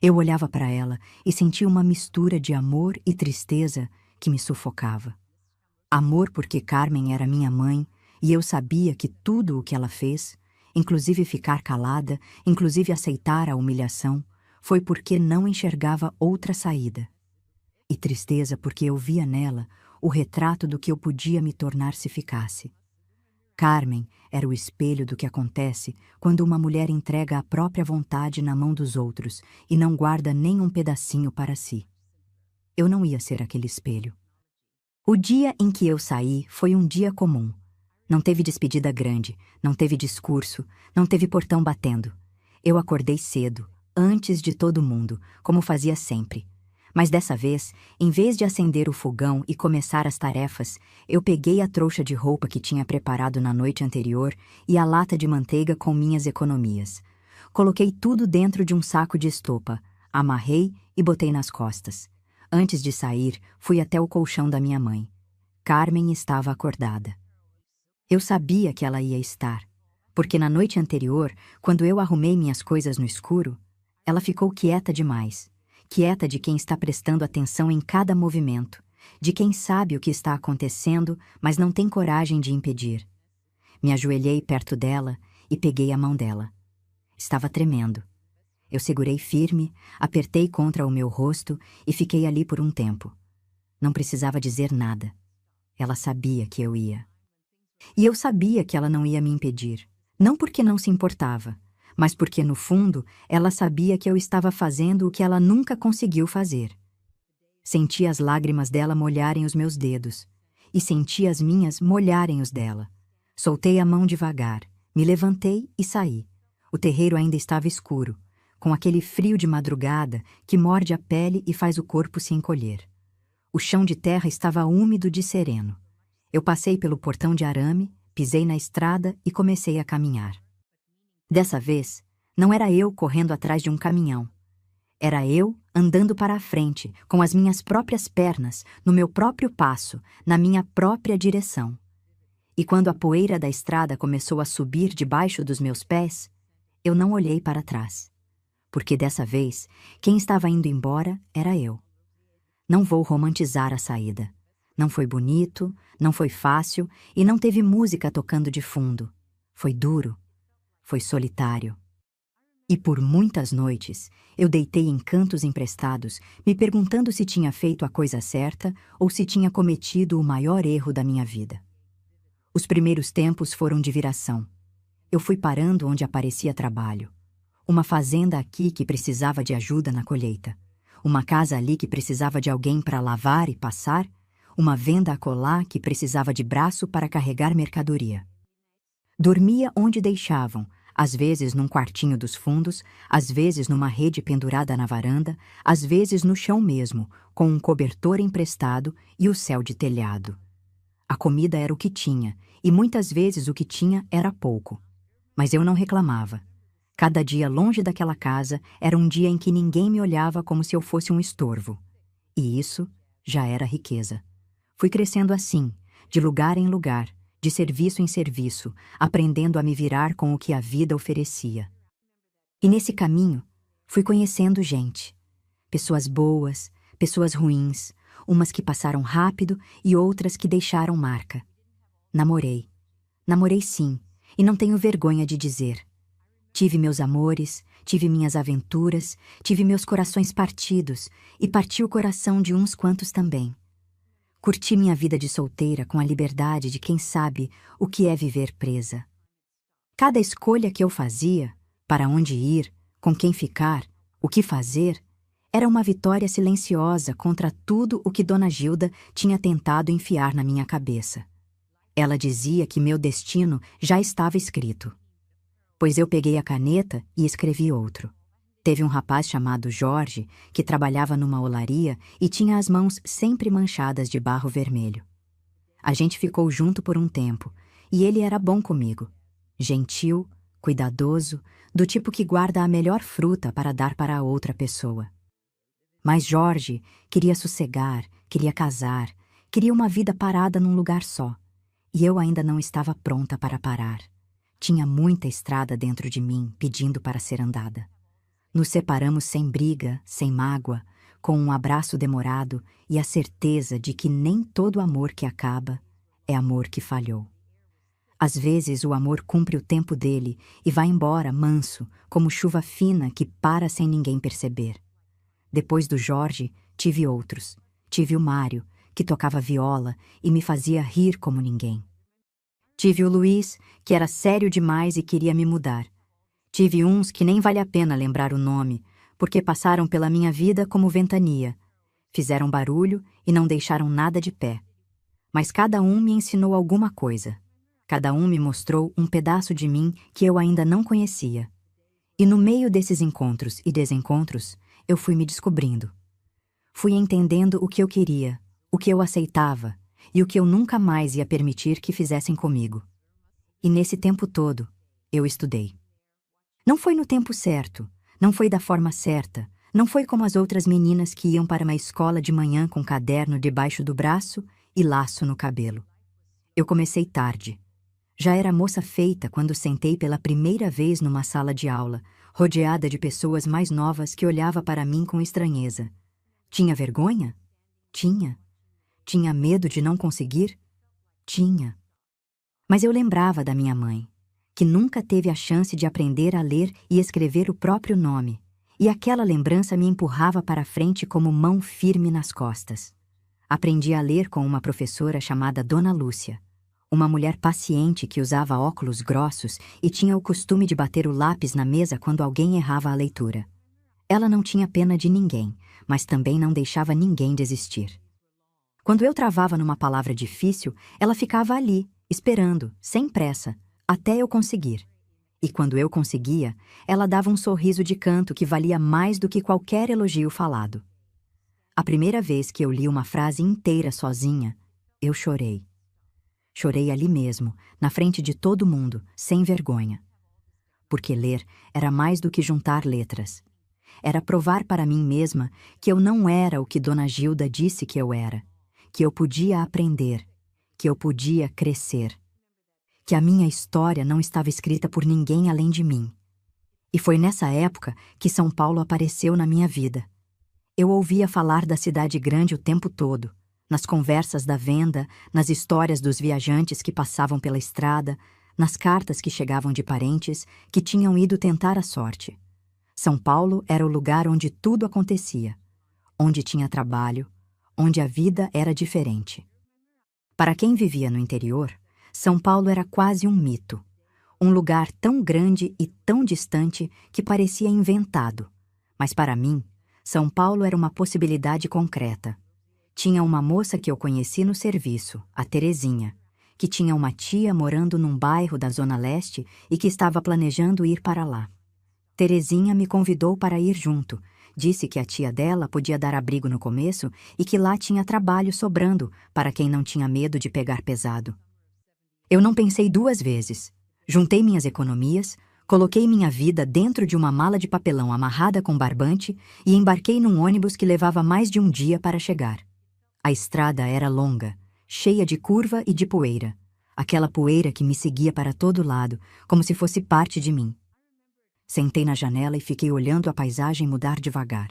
Eu olhava para ela e sentia uma mistura de amor e tristeza que me sufocava. Amor porque Carmen era minha mãe e eu sabia que tudo o que ela fez, inclusive ficar calada, inclusive aceitar a humilhação, foi porque não enxergava outra saída. E tristeza porque eu via nela o retrato do que eu podia me tornar se ficasse. Carmen era o espelho do que acontece quando uma mulher entrega a própria vontade na mão dos outros e não guarda nem um pedacinho para si. Eu não ia ser aquele espelho. O dia em que eu saí foi um dia comum. Não teve despedida grande, não teve discurso, não teve portão batendo. Eu acordei cedo, antes de todo mundo, como fazia sempre. Mas dessa vez, em vez de acender o fogão e começar as tarefas, eu peguei a trouxa de roupa que tinha preparado na noite anterior e a lata de manteiga com minhas economias. Coloquei tudo dentro de um saco de estopa, amarrei e botei nas costas. Antes de sair, fui até o colchão da minha mãe. Carmen estava acordada. Eu sabia que ela ia estar, porque na noite anterior, quando eu arrumei minhas coisas no escuro, ela ficou quieta demais. Quieta de quem está prestando atenção em cada movimento, de quem sabe o que está acontecendo, mas não tem coragem de impedir. Me ajoelhei perto dela e peguei a mão dela. Estava tremendo. Eu segurei firme, apertei contra o meu rosto e fiquei ali por um tempo. Não precisava dizer nada. Ela sabia que eu ia. E eu sabia que ela não ia me impedir, não porque não se importava, mas porque, no fundo, ela sabia que eu estava fazendo o que ela nunca conseguiu fazer. Senti as lágrimas dela molharem os meus dedos, e senti as minhas molharem os dela. Soltei a mão devagar, me levantei e saí. O terreiro ainda estava escuro, com aquele frio de madrugada que morde a pele e faz o corpo se encolher. O chão de terra estava úmido de sereno. Eu passei pelo portão de arame, pisei na estrada e comecei a caminhar. Dessa vez, não era eu correndo atrás de um caminhão. Era eu andando para a frente, com as minhas próprias pernas, no meu próprio passo, na minha própria direção. E quando a poeira da estrada começou a subir debaixo dos meus pés, eu não olhei para trás. Porque dessa vez, quem estava indo embora era eu. Não vou romantizar a saída. Não foi bonito, não foi fácil e não teve música tocando de fundo. Foi duro. Foi solitário. E por muitas noites, eu deitei em cantos emprestados, me perguntando se tinha feito a coisa certa ou se tinha cometido o maior erro da minha vida. Os primeiros tempos foram de viração. Eu fui parando onde aparecia trabalho. Uma fazenda aqui que precisava de ajuda na colheita. Uma casa ali que precisava de alguém para lavar e passar. Uma venda acolá que precisava de braço para carregar mercadoria. Dormia onde deixavam, às vezes num quartinho dos fundos, às vezes numa rede pendurada na varanda, às vezes no chão mesmo, com um cobertor emprestado e o céu de telhado. A comida era o que tinha, e muitas vezes o que tinha era pouco. Mas eu não reclamava. Cada dia longe daquela casa era um dia em que ninguém me olhava como se eu fosse um estorvo. E isso já era riqueza. Fui crescendo assim, de lugar em lugar, de serviço em serviço, aprendendo a me virar com o que a vida oferecia. E nesse caminho, fui conhecendo gente. Pessoas boas, pessoas ruins, umas que passaram rápido e outras que deixaram marca. Namorei. Namorei sim, e não tenho vergonha de dizer. Tive meus amores, tive minhas aventuras, tive meus corações partidos, e parti o coração de uns quantos também. Curti minha vida de solteira com a liberdade de quem sabe o que é viver presa. Cada escolha que eu fazia, para onde ir, com quem ficar, o que fazer, era uma vitória silenciosa contra tudo o que Dona Gilda tinha tentado enfiar na minha cabeça. Ela dizia que meu destino já estava escrito. Pois eu peguei a caneta e escrevi outro. Teve um rapaz chamado Jorge que trabalhava numa olaria e tinha as mãos sempre manchadas de barro vermelho. A gente ficou junto por um tempo e ele era bom comigo. Gentil, cuidadoso, do tipo que guarda a melhor fruta para dar para a outra pessoa. Mas Jorge queria sossegar, queria casar, queria uma vida parada num lugar só. E eu ainda não estava pronta para parar. Tinha muita estrada dentro de mim, pedindo para ser andada. Nos separamos sem briga, sem mágoa, com um abraço demorado e a certeza de que nem todo amor que acaba é amor que falhou. Às vezes o amor cumpre o tempo dele e vai embora manso, como chuva fina que para sem ninguém perceber. Depois do Jorge, tive outros. Tive o Mário, que tocava viola e me fazia rir como ninguém. Tive o Luiz, que era sério demais e queria me mudar. Tive uns que nem vale a pena lembrar o nome, porque passaram pela minha vida como ventania. Fizeram barulho e não deixaram nada de pé. Mas cada um me ensinou alguma coisa. Cada um me mostrou um pedaço de mim que eu ainda não conhecia. E no meio desses encontros e desencontros, eu fui me descobrindo. Fui entendendo o que eu queria, o que eu aceitava e o que eu nunca mais ia permitir que fizessem comigo. E nesse tempo todo, eu estudei. Não foi no tempo certo, não foi da forma certa, não foi como as outras meninas que iam para uma escola de manhã com caderno debaixo do braço e laço no cabelo. Eu comecei tarde. Já era moça feita quando sentei pela primeira vez numa sala de aula, rodeada de pessoas mais novas que olhavam para mim com estranheza. Tinha vergonha? Tinha. Tinha medo de não conseguir? Tinha. Mas eu lembrava da minha mãe, que nunca teve a chance de aprender a ler e escrever o próprio nome, e aquela lembrança me empurrava para frente como mão firme nas costas. Aprendi a ler com uma professora chamada Dona Lúcia, uma mulher paciente que usava óculos grossos e tinha o costume de bater o lápis na mesa quando alguém errava a leitura. Ela não tinha pena de ninguém, mas também não deixava ninguém desistir. Quando eu travava numa palavra difícil, ela ficava ali, esperando, sem pressa, até eu conseguir. E quando eu conseguia, ela dava um sorriso de canto que valia mais do que qualquer elogio falado. A primeira vez que eu li uma frase inteira sozinha, eu chorei. Chorei ali mesmo, na frente de todo mundo, sem vergonha. Porque ler era mais do que juntar letras. Era provar para mim mesma que eu não era o que Dona Gilda disse que eu era, que eu podia aprender, que eu podia crescer, que a minha história não estava escrita por ninguém além de mim. E foi nessa época que São Paulo apareceu na minha vida. Eu ouvia falar da cidade grande o tempo todo, nas conversas da venda, nas histórias dos viajantes que passavam pela estrada, nas cartas que chegavam de parentes que tinham ido tentar a sorte. São Paulo era o lugar onde tudo acontecia, onde tinha trabalho, onde a vida era diferente. Para quem vivia no interior, São Paulo era quase um mito, um lugar tão grande e tão distante que parecia inventado. Mas para mim, São Paulo era uma possibilidade concreta. Tinha uma moça que eu conheci no serviço, a Terezinha, que tinha uma tia morando num bairro da Zona Leste e que estava planejando ir para lá. Terezinha me convidou para ir junto. Disse que a tia dela podia dar abrigo no começo e que lá tinha trabalho sobrando para quem não tinha medo de pegar pesado. Eu não pensei duas vezes. Juntei minhas economias, coloquei minha vida dentro de uma mala de papelão amarrada com barbante e embarquei num ônibus que levava mais de um dia para chegar. A estrada era longa, cheia de curva e de poeira. Aquela poeira que me seguia para todo lado, como se fosse parte de mim. Sentei na janela e fiquei olhando a paisagem mudar devagar.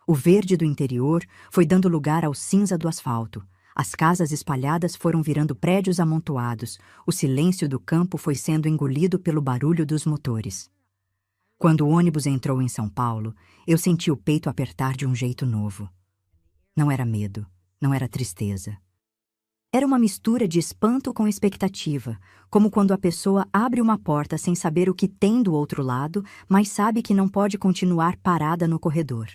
O verde do interior foi dando lugar ao cinza do asfalto. As casas espalhadas foram virando prédios amontoados. O silêncio do campo foi sendo engolido pelo barulho dos motores. Quando o ônibus entrou em São Paulo, eu senti o peito apertar de um jeito novo. Não era medo, não era tristeza. Era uma mistura de espanto com expectativa, como quando a pessoa abre uma porta sem saber o que tem do outro lado, mas sabe que não pode continuar parada no corredor.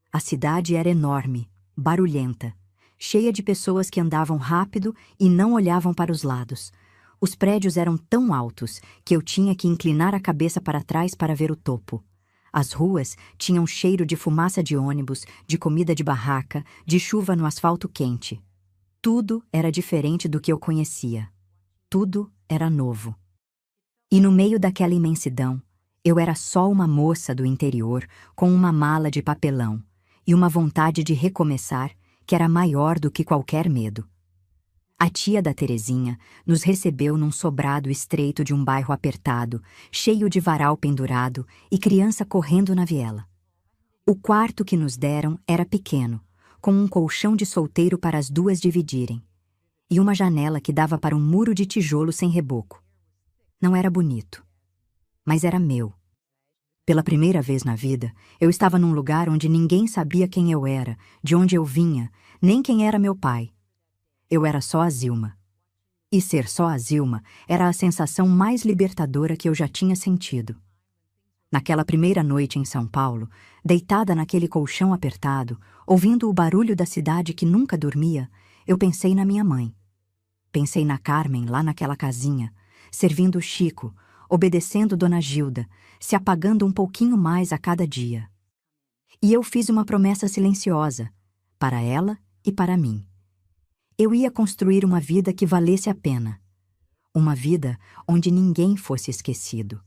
A cidade era enorme, barulhenta, cheia de pessoas que andavam rápido e não olhavam para os lados. Os prédios eram tão altos que eu tinha que inclinar a cabeça para trás para ver o topo. As ruas tinham cheiro de fumaça de ônibus, de comida de barraca, de chuva no asfalto quente. Tudo era diferente do que eu conhecia. Tudo era novo. E no meio daquela imensidão, eu era só uma moça do interior com uma mala de papelão e uma vontade de recomeçar que era maior do que qualquer medo. A tia da Terezinha nos recebeu num sobrado estreito de um bairro apertado, cheio de varal pendurado e criança correndo na viela. O quarto que nos deram era pequeno, com um colchão de solteiro para as duas dividirem, e uma janela que dava para um muro de tijolo sem reboco. Não era bonito, mas era meu. Pela primeira vez na vida, eu estava num lugar onde ninguém sabia quem eu era, de onde eu vinha, nem quem era meu pai. Eu era só a Zilma. E ser só a Zilma era a sensação mais libertadora que eu já tinha sentido. Naquela primeira noite em São Paulo, deitada naquele colchão apertado, ouvindo o barulho da cidade que nunca dormia, eu pensei na minha mãe. Pensei na Carmen lá naquela casinha, servindo o Chico, obedecendo Dona Gilda, se apagando um pouquinho mais a cada dia. E eu fiz uma promessa silenciosa, para ela e para mim. Eu ia construir uma vida que valesse a pena. Uma vida onde ninguém fosse esquecido.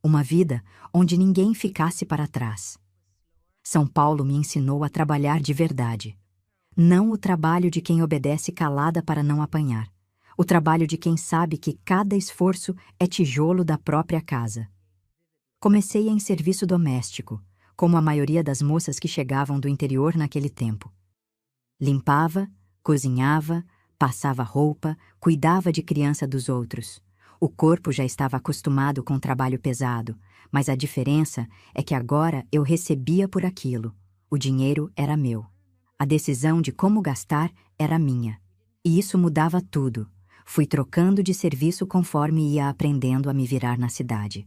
Uma vida onde ninguém ficasse para trás. São Paulo me ensinou a trabalhar de verdade. Não o trabalho de quem obedece calada para não apanhar. O trabalho de quem sabe que cada esforço é tijolo da própria casa. Comecei em serviço doméstico, como a maioria das moças que chegavam do interior naquele tempo. Limpava, cozinhava, passava roupa, cuidava de criança dos outros. O corpo já estava acostumado com o trabalho pesado, mas a diferença é que agora eu recebia por aquilo. O dinheiro era meu. A decisão de como gastar era minha. E isso mudava tudo. Fui trocando de serviço conforme ia aprendendo a me virar na cidade.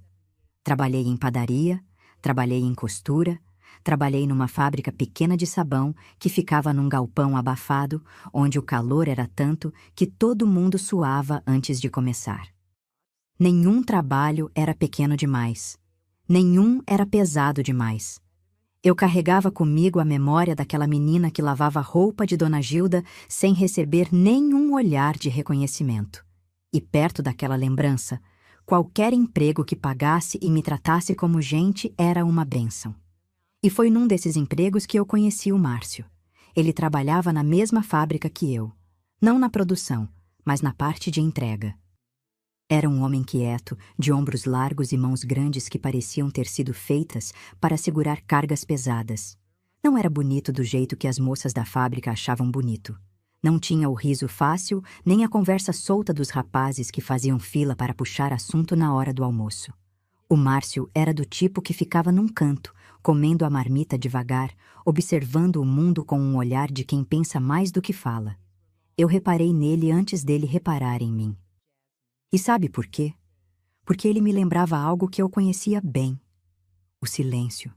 Trabalhei em padaria, trabalhei em costura, trabalhei numa fábrica pequena de sabão que ficava num galpão abafado, onde o calor era tanto que todo mundo suava antes de começar. Nenhum trabalho era pequeno demais. Nenhum era pesado demais. Eu carregava comigo a memória daquela menina que lavava roupa de Dona Gilda sem receber nenhum olhar de reconhecimento. E perto daquela lembrança, qualquer emprego que pagasse e me tratasse como gente era uma bênção. E foi num desses empregos que eu conheci o Márcio. Ele trabalhava na mesma fábrica que eu. Não na produção, mas na parte de entrega. Era um homem quieto, de ombros largos e mãos grandes que pareciam ter sido feitas para segurar cargas pesadas. Não era bonito do jeito que as moças da fábrica achavam bonito. Não tinha o riso fácil, nem a conversa solta dos rapazes que faziam fila para puxar assunto na hora do almoço. O Márcio era do tipo que ficava num canto, comendo a marmita devagar, observando o mundo com um olhar de quem pensa mais do que fala. Eu reparei nele antes dele reparar em mim. E sabe por quê? Porque ele me lembrava algo que eu conhecia bem: o silêncio.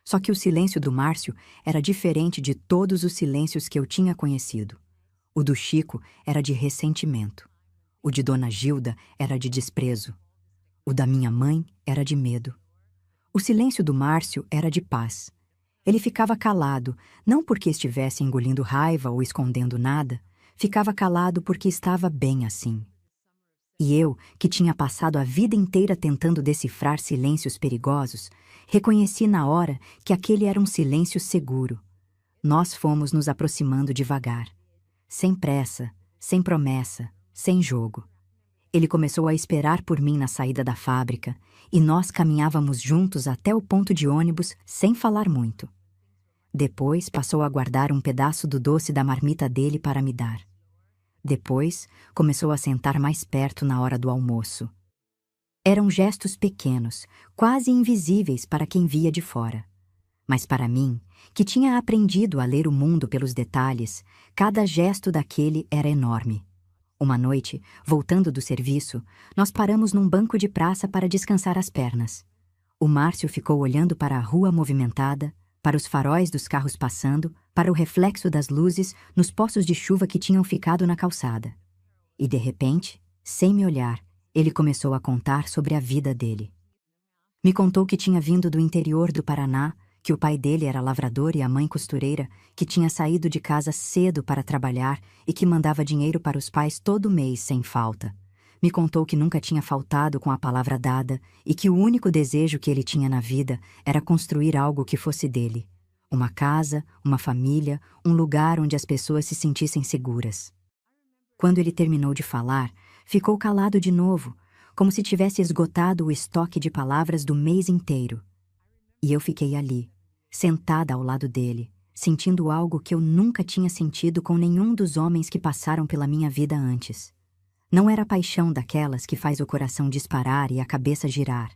Só que o silêncio do Márcio era diferente de todos os silêncios que eu tinha conhecido. O do Chico era de ressentimento. O de Dona Gilda era de desprezo. O da minha mãe era de medo. O silêncio do Márcio era de paz. Ele ficava calado, não porque estivesse engolindo raiva ou escondendo nada, ficava calado porque estava bem assim. E eu, que tinha passado a vida inteira tentando decifrar silêncios perigosos, reconheci na hora que aquele era um silêncio seguro. Nós fomos nos aproximando devagar. Sem pressa, sem promessa, sem jogo. Ele começou a esperar por mim na saída da fábrica, e nós caminhávamos juntos até o ponto de ônibus sem falar muito. Depois passou a guardar um pedaço do doce da marmita dele para me dar. Depois, começou a sentar mais perto na hora do almoço. Eram gestos pequenos, quase invisíveis para quem via de fora. Mas para mim, que tinha aprendido a ler o mundo pelos detalhes, cada gesto daquele era enorme. Uma noite, voltando do serviço, nós paramos num banco de praça para descansar as pernas. O Márcio ficou olhando para a rua movimentada, para os faróis dos carros passando, para o reflexo das luzes nos poços de chuva que tinham ficado na calçada. E de repente, sem me olhar, ele começou a contar sobre a vida dele. Me contou que tinha vindo do interior do Paraná, que o pai dele era lavrador e a mãe costureira, que tinha saído de casa cedo para trabalhar e que mandava dinheiro para os pais todo mês sem falta. Me contou que nunca tinha faltado com a palavra dada e que o único desejo que ele tinha na vida era construir algo que fosse dele. Uma casa, uma família, um lugar onde as pessoas se sentissem seguras. Quando ele terminou de falar, ficou calado de novo, como se tivesse esgotado o estoque de palavras do mês inteiro. E eu fiquei ali, sentada ao lado dele, sentindo algo que eu nunca tinha sentido com nenhum dos homens que passaram pela minha vida antes. Não era paixão daquelas que faz o coração disparar e a cabeça girar.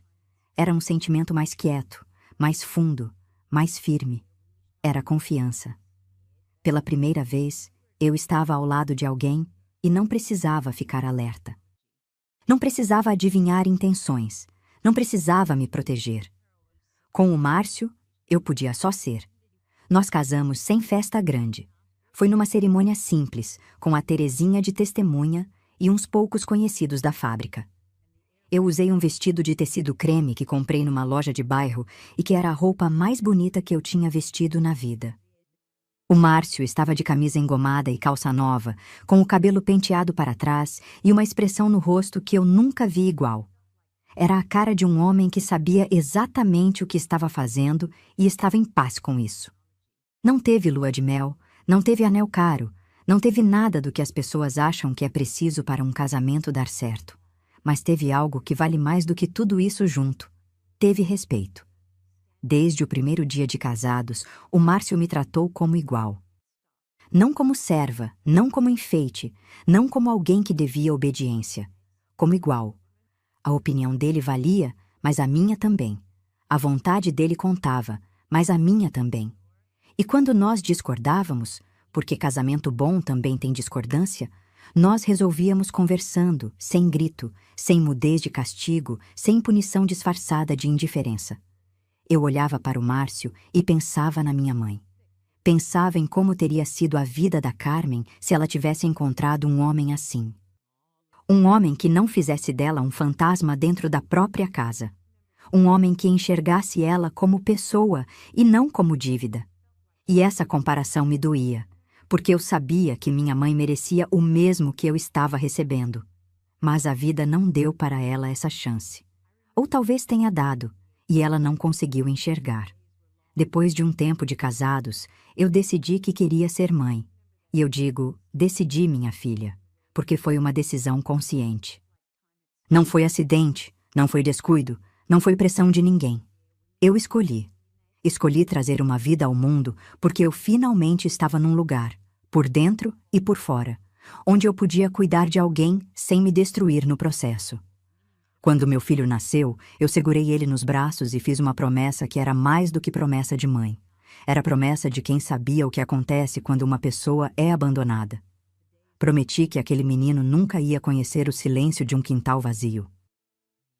Era um sentimento mais quieto, mais fundo, mais firme. Era confiança. Pela primeira vez, eu estava ao lado de alguém e não precisava ficar alerta. Não precisava adivinhar intenções, não precisava me proteger. Com o Márcio, eu podia só ser. Nós casamos sem festa grande. Foi numa cerimônia simples, com a Terezinha de testemunha e uns poucos conhecidos da fábrica. Eu usei um vestido de tecido creme que comprei numa loja de bairro e que era a roupa mais bonita que eu tinha vestido na vida. O Márcio estava de camisa engomada e calça nova, com o cabelo penteado para trás e uma expressão no rosto que eu nunca vi igual. Era a cara de um homem que sabia exatamente o que estava fazendo e estava em paz com isso. Não teve lua de mel, não teve anel caro, não teve nada do que as pessoas acham que é preciso para um casamento dar certo. Mas teve algo que vale mais do que tudo isso junto. Teve respeito. Desde o primeiro dia de casados, o Márcio me tratou como igual. Não como serva, não como enfeite, não como alguém que devia obediência. Como igual. A opinião dele valia, mas a minha também. A vontade dele contava, mas a minha também. E quando nós discordávamos, porque casamento bom também tem discordância, nós resolvíamos conversando, sem grito, sem mudez de castigo, sem punição disfarçada de indiferença. Eu olhava para o Márcio e pensava na minha mãe. Pensava em como teria sido a vida da Carmen se ela tivesse encontrado um homem assim. Um homem que não fizesse dela um fantasma dentro da própria casa. Um homem que enxergasse ela como pessoa e não como dívida. E essa comparação me doía, porque eu sabia que minha mãe merecia o mesmo que eu estava recebendo. Mas a vida não deu para ela essa chance. Ou talvez tenha dado, e ela não conseguiu enxergar. Depois de um tempo de casados, eu decidi que queria ser mãe. E eu digo, decidi, minha filha, porque foi uma decisão consciente. Não foi acidente, não foi descuido, não foi pressão de ninguém. Eu escolhi. Escolhi trazer uma vida ao mundo porque eu finalmente estava num lugar, por dentro e por fora, onde eu podia cuidar de alguém sem me destruir no processo. Quando meu filho nasceu, eu segurei ele nos braços e fiz uma promessa que era mais do que promessa de mãe. Era a promessa de quem sabia o que acontece quando uma pessoa é abandonada. Prometi que aquele menino nunca ia conhecer o silêncio de um quintal vazio.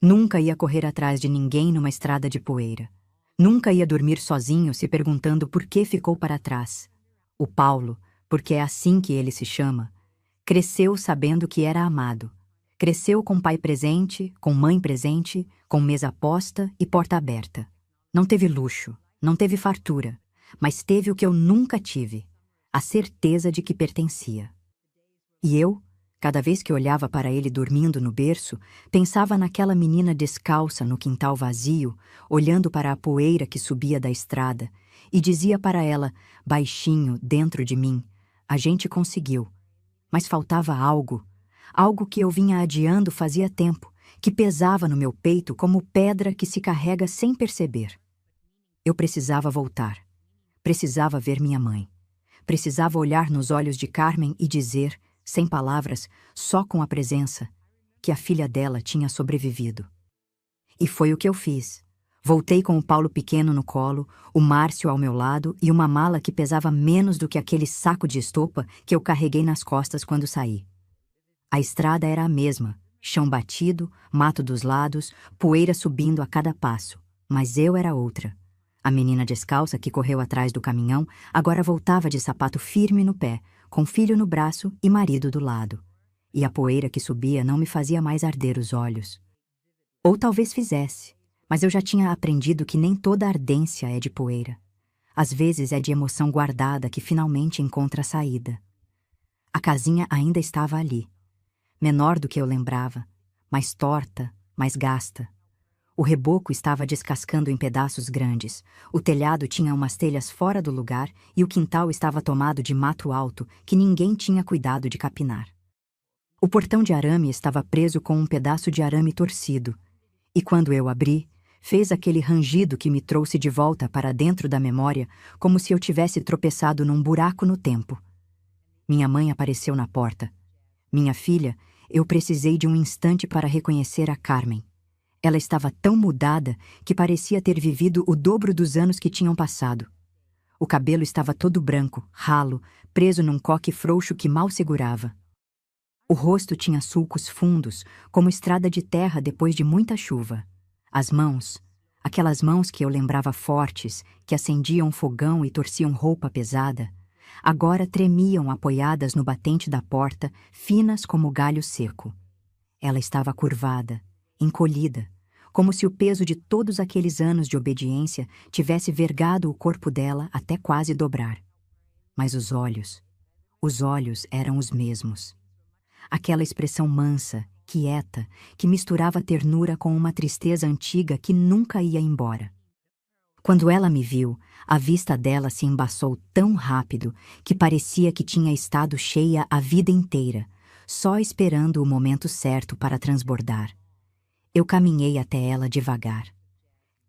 Nunca ia correr atrás de ninguém numa estrada de poeira. Nunca ia dormir sozinho se perguntando por que ficou para trás. O Paulo, porque é assim que ele se chama, cresceu sabendo que era amado. Cresceu com pai presente, com mãe presente, com mesa posta e porta aberta. Não teve luxo, não teve fartura, mas teve o que eu nunca tive, a certeza de que pertencia. E eu, cada vez que olhava para ele dormindo no berço, pensava naquela menina descalça no quintal vazio, olhando para a poeira que subia da estrada, e dizia para ela, baixinho, dentro de mim, a gente conseguiu, mas faltava algo. Algo que eu vinha adiando fazia tempo, que pesava no meu peito como pedra que se carrega sem perceber. Eu precisava voltar. Precisava ver minha mãe. Precisava olhar nos olhos de Carmen e dizer, sem palavras, só com a presença, que a filha dela tinha sobrevivido. E foi o que eu fiz. Voltei com o Paulo pequeno no colo, o Márcio ao meu lado e uma mala que pesava menos do que aquele saco de estopa que eu carreguei nas costas quando saí. A estrada era a mesma, chão batido, mato dos lados, poeira subindo a cada passo, mas eu era outra. A menina descalça que correu atrás do caminhão agora voltava de sapato firme no pé, com filho no braço e marido do lado. E a poeira que subia não me fazia mais arder os olhos. Ou talvez fizesse, mas eu já tinha aprendido que nem toda ardência é de poeira. Às vezes é de emoção guardada que finalmente encontra a saída. A casinha ainda estava ali, menor do que eu lembrava, mais torta, mais gasta. O reboco estava descascando em pedaços grandes, o telhado tinha umas telhas fora do lugar e o quintal estava tomado de mato alto que ninguém tinha cuidado de capinar. O portão de arame estava preso com um pedaço de arame torcido, e quando eu abri, fez aquele rangido que me trouxe de volta para dentro da memória, como se eu tivesse tropeçado num buraco no tempo. Minha mãe apareceu na porta. Minha filha, eu precisei de um instante para reconhecer a Carmen. Ela estava tão mudada que parecia ter vivido o dobro dos anos que tinham passado. O cabelo estava todo branco, ralo, preso num coque frouxo que mal segurava. O rosto tinha sulcos fundos, como estrada de terra depois de muita chuva. As mãos, aquelas mãos que eu lembrava fortes, que acendiam fogão e torciam roupa pesada, agora tremiam apoiadas no batente da porta, finas como galho seco. Ela estava curvada, encolhida, como se o peso de todos aqueles anos de obediência tivesse vergado o corpo dela até quase dobrar. Mas os olhos eram os mesmos. Aquela expressão mansa, quieta, que misturava ternura com uma tristeza antiga que nunca ia embora. Quando ela me viu, a vista dela se embaçou tão rápido que parecia que tinha estado cheia a vida inteira, só esperando o momento certo para transbordar. Eu caminhei até ela devagar.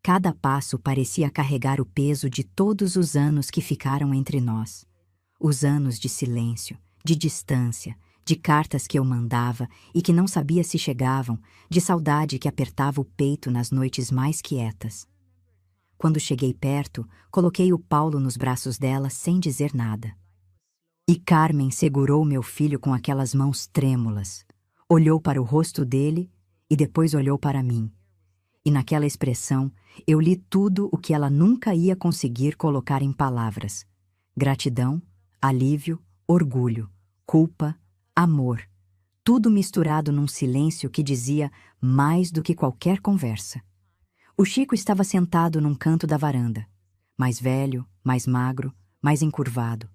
Cada passo parecia carregar o peso de todos os anos que ficaram entre nós. Os anos de silêncio, de distância, de cartas que eu mandava e que não sabia se chegavam, de saudade que apertava o peito nas noites mais quietas. Quando cheguei perto, coloquei o Paulo nos braços dela sem dizer nada. E Carmen segurou meu filho com aquelas mãos trêmulas, olhou para o rosto dele e depois olhou para mim. E naquela expressão eu li tudo o que ela nunca ia conseguir colocar em palavras: gratidão, alívio, orgulho, culpa, amor, tudo misturado num silêncio que dizia mais do que qualquer conversa. O Chico estava sentado num canto da varanda, mais velho, mais magro, mais encurvado.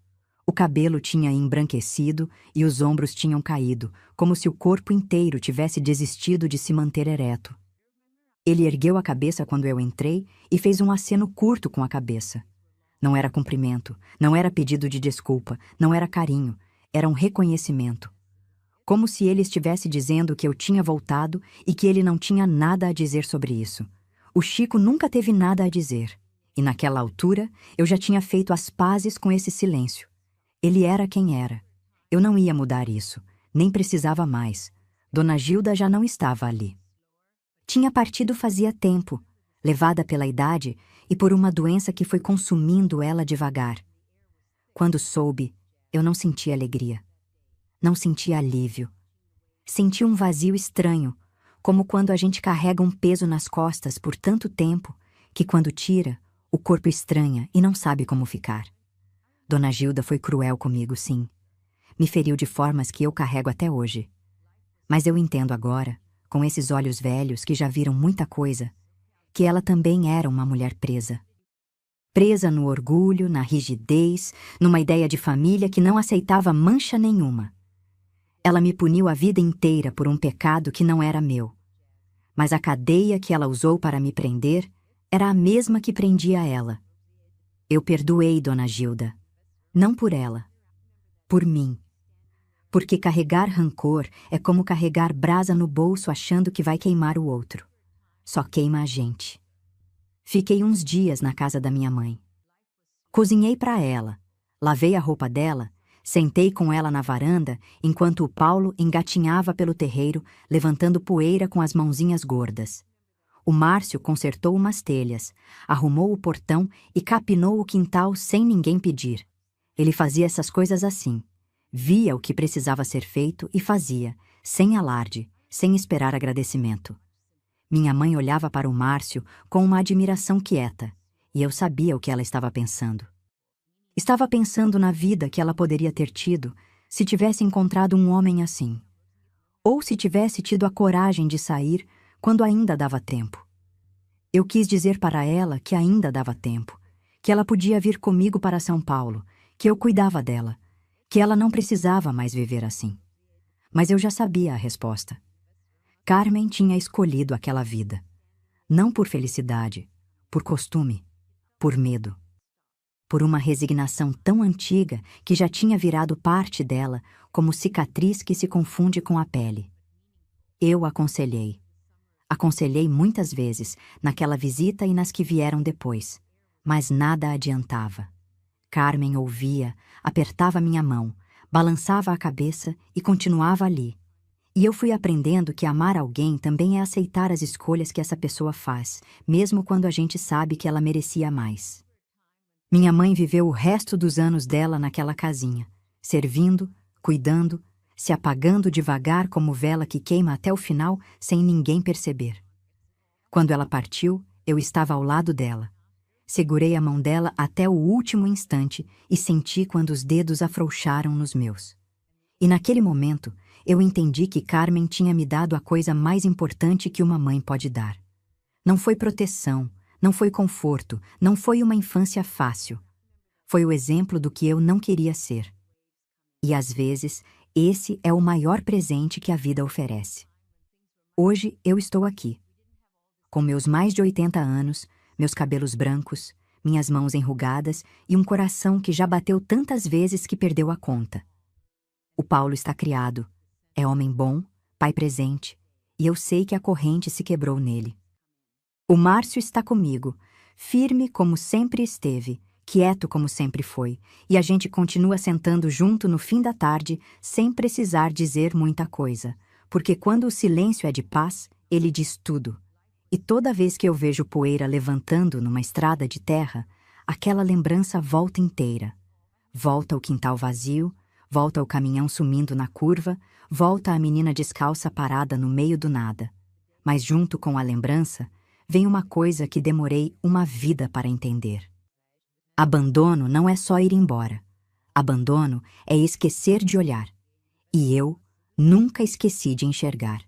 O cabelo tinha embranquecido e os ombros tinham caído, como se o corpo inteiro tivesse desistido de se manter ereto. Ele ergueu a cabeça quando eu entrei e fez um aceno curto com a cabeça. Não era cumprimento, não era pedido de desculpa, não era carinho, era um reconhecimento. Como se ele estivesse dizendo que eu tinha voltado e que ele não tinha nada a dizer sobre isso. O Chico nunca teve nada a dizer, e naquela altura eu já tinha feito as pazes com esse silêncio. Ele era quem era. Eu não ia mudar isso, nem precisava mais. Dona Gilda já não estava ali. Tinha partido fazia tempo, levada pela idade e por uma doença que foi consumindo ela devagar. Quando soube, eu não senti alegria. Não senti alívio. Senti um vazio estranho, como quando a gente carrega um peso nas costas por tanto tempo que quando tira, o corpo estranha e não sabe como ficar. Dona Gilda foi cruel comigo, sim. Me feriu de formas que eu carrego até hoje. Mas eu entendo agora, com esses olhos velhos que já viram muita coisa, que ela também era uma mulher presa. Presa no orgulho, na rigidez, numa ideia de família que não aceitava mancha nenhuma. Ela me puniu a vida inteira por um pecado que não era meu. Mas a cadeia que ela usou para me prender era a mesma que prendia ela. Eu perdoei Dona Gilda. Não por ela. Por mim. Porque carregar rancor é como carregar brasa no bolso achando que vai queimar o outro. Só queima a gente. Fiquei uns dias na casa da minha mãe. Cozinhei para ela, lavei a roupa dela, sentei com ela na varanda enquanto o Paulo engatinhava pelo terreiro, levantando poeira com as mãozinhas gordas. O Márcio consertou umas telhas, arrumou o portão e capinou o quintal sem ninguém pedir. Ele fazia essas coisas assim. Via o que precisava ser feito e fazia, sem alarde, sem esperar agradecimento. Minha mãe olhava para o Márcio com uma admiração quieta, e eu sabia o que ela estava pensando. Estava pensando na vida que ela poderia ter tido se tivesse encontrado um homem assim. Ou se tivesse tido a coragem de sair quando ainda dava tempo. Eu quis dizer para ela que ainda dava tempo, que ela podia vir comigo para São Paulo, que eu cuidava dela, que ela não precisava mais viver assim. Mas eu já sabia a resposta. Carmen tinha escolhido aquela vida. Não por felicidade, por costume, por medo. Por uma resignação tão antiga que já tinha virado parte dela, como cicatriz que se confunde com a pele. Eu aconselhei. Aconselhei muitas vezes, naquela visita e nas que vieram depois, mas nada adiantava. Carmen ouvia, apertava minha mão, balançava a cabeça e continuava ali. E eu fui aprendendo que amar alguém também é aceitar as escolhas que essa pessoa faz, mesmo quando a gente sabe que ela merecia mais. Minha mãe viveu o resto dos anos dela naquela casinha, servindo, cuidando, se apagando devagar como vela que queima até o final sem ninguém perceber. Quando ela partiu, eu estava ao lado dela. Segurei a mão dela até o último instante e senti quando os dedos afrouxaram nos meus. E naquele momento, eu entendi que Carmen tinha me dado a coisa mais importante que uma mãe pode dar. Não foi proteção, não foi conforto, não foi uma infância fácil. Foi o exemplo do que eu não queria ser. E às vezes, esse é o maior presente que a vida oferece. Hoje eu estou aqui. Com meus mais de 80 anos, meus cabelos brancos, minhas mãos enrugadas e um coração que já bateu tantas vezes que perdeu a conta. O Paulo está criado, é homem bom, pai presente, e eu sei que a corrente se quebrou nele. O Márcio está comigo, firme como sempre esteve, quieto como sempre foi, e a gente continua sentando junto no fim da tarde sem precisar dizer muita coisa, porque quando o silêncio é de paz, ele diz tudo. E toda vez que eu vejo poeira levantando numa estrada de terra, aquela lembrança volta inteira. Volta o quintal vazio, volta o caminhão sumindo na curva, volta a menina descalça parada no meio do nada. Mas junto com a lembrança, vem uma coisa que demorei uma vida para entender. Abandono não é só ir embora. Abandono é esquecer de olhar. E eu nunca esqueci de enxergar.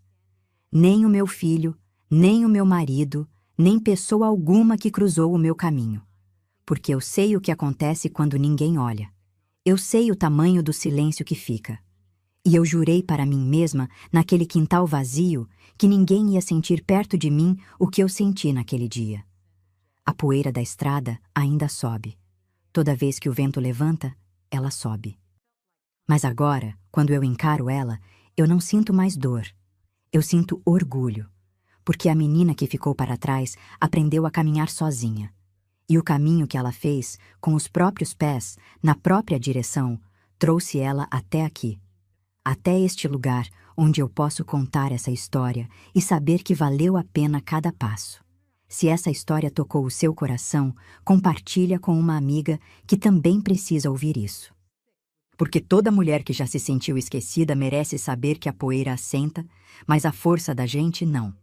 Nem o meu filho, nem o meu marido, nem pessoa alguma que cruzou o meu caminho. Porque eu sei o que acontece quando ninguém olha. Eu sei o tamanho do silêncio que fica. E eu jurei para mim mesma, naquele quintal vazio, que ninguém ia sentir perto de mim o que eu senti naquele dia. A poeira da estrada ainda sobe. Toda vez que o vento levanta, ela sobe. Mas agora, quando eu encaro ela, eu não sinto mais dor. Eu sinto orgulho. Porque a menina que ficou para trás aprendeu a caminhar sozinha. E o caminho que ela fez, com os próprios pés, na própria direção, trouxe ela até aqui. Até este lugar onde eu posso contar essa história e saber que valeu a pena cada passo. Se essa história tocou o seu coração, compartilha com uma amiga que também precisa ouvir isso. Porque toda mulher que já se sentiu esquecida merece saber que a poeira assenta, mas a força da gente não.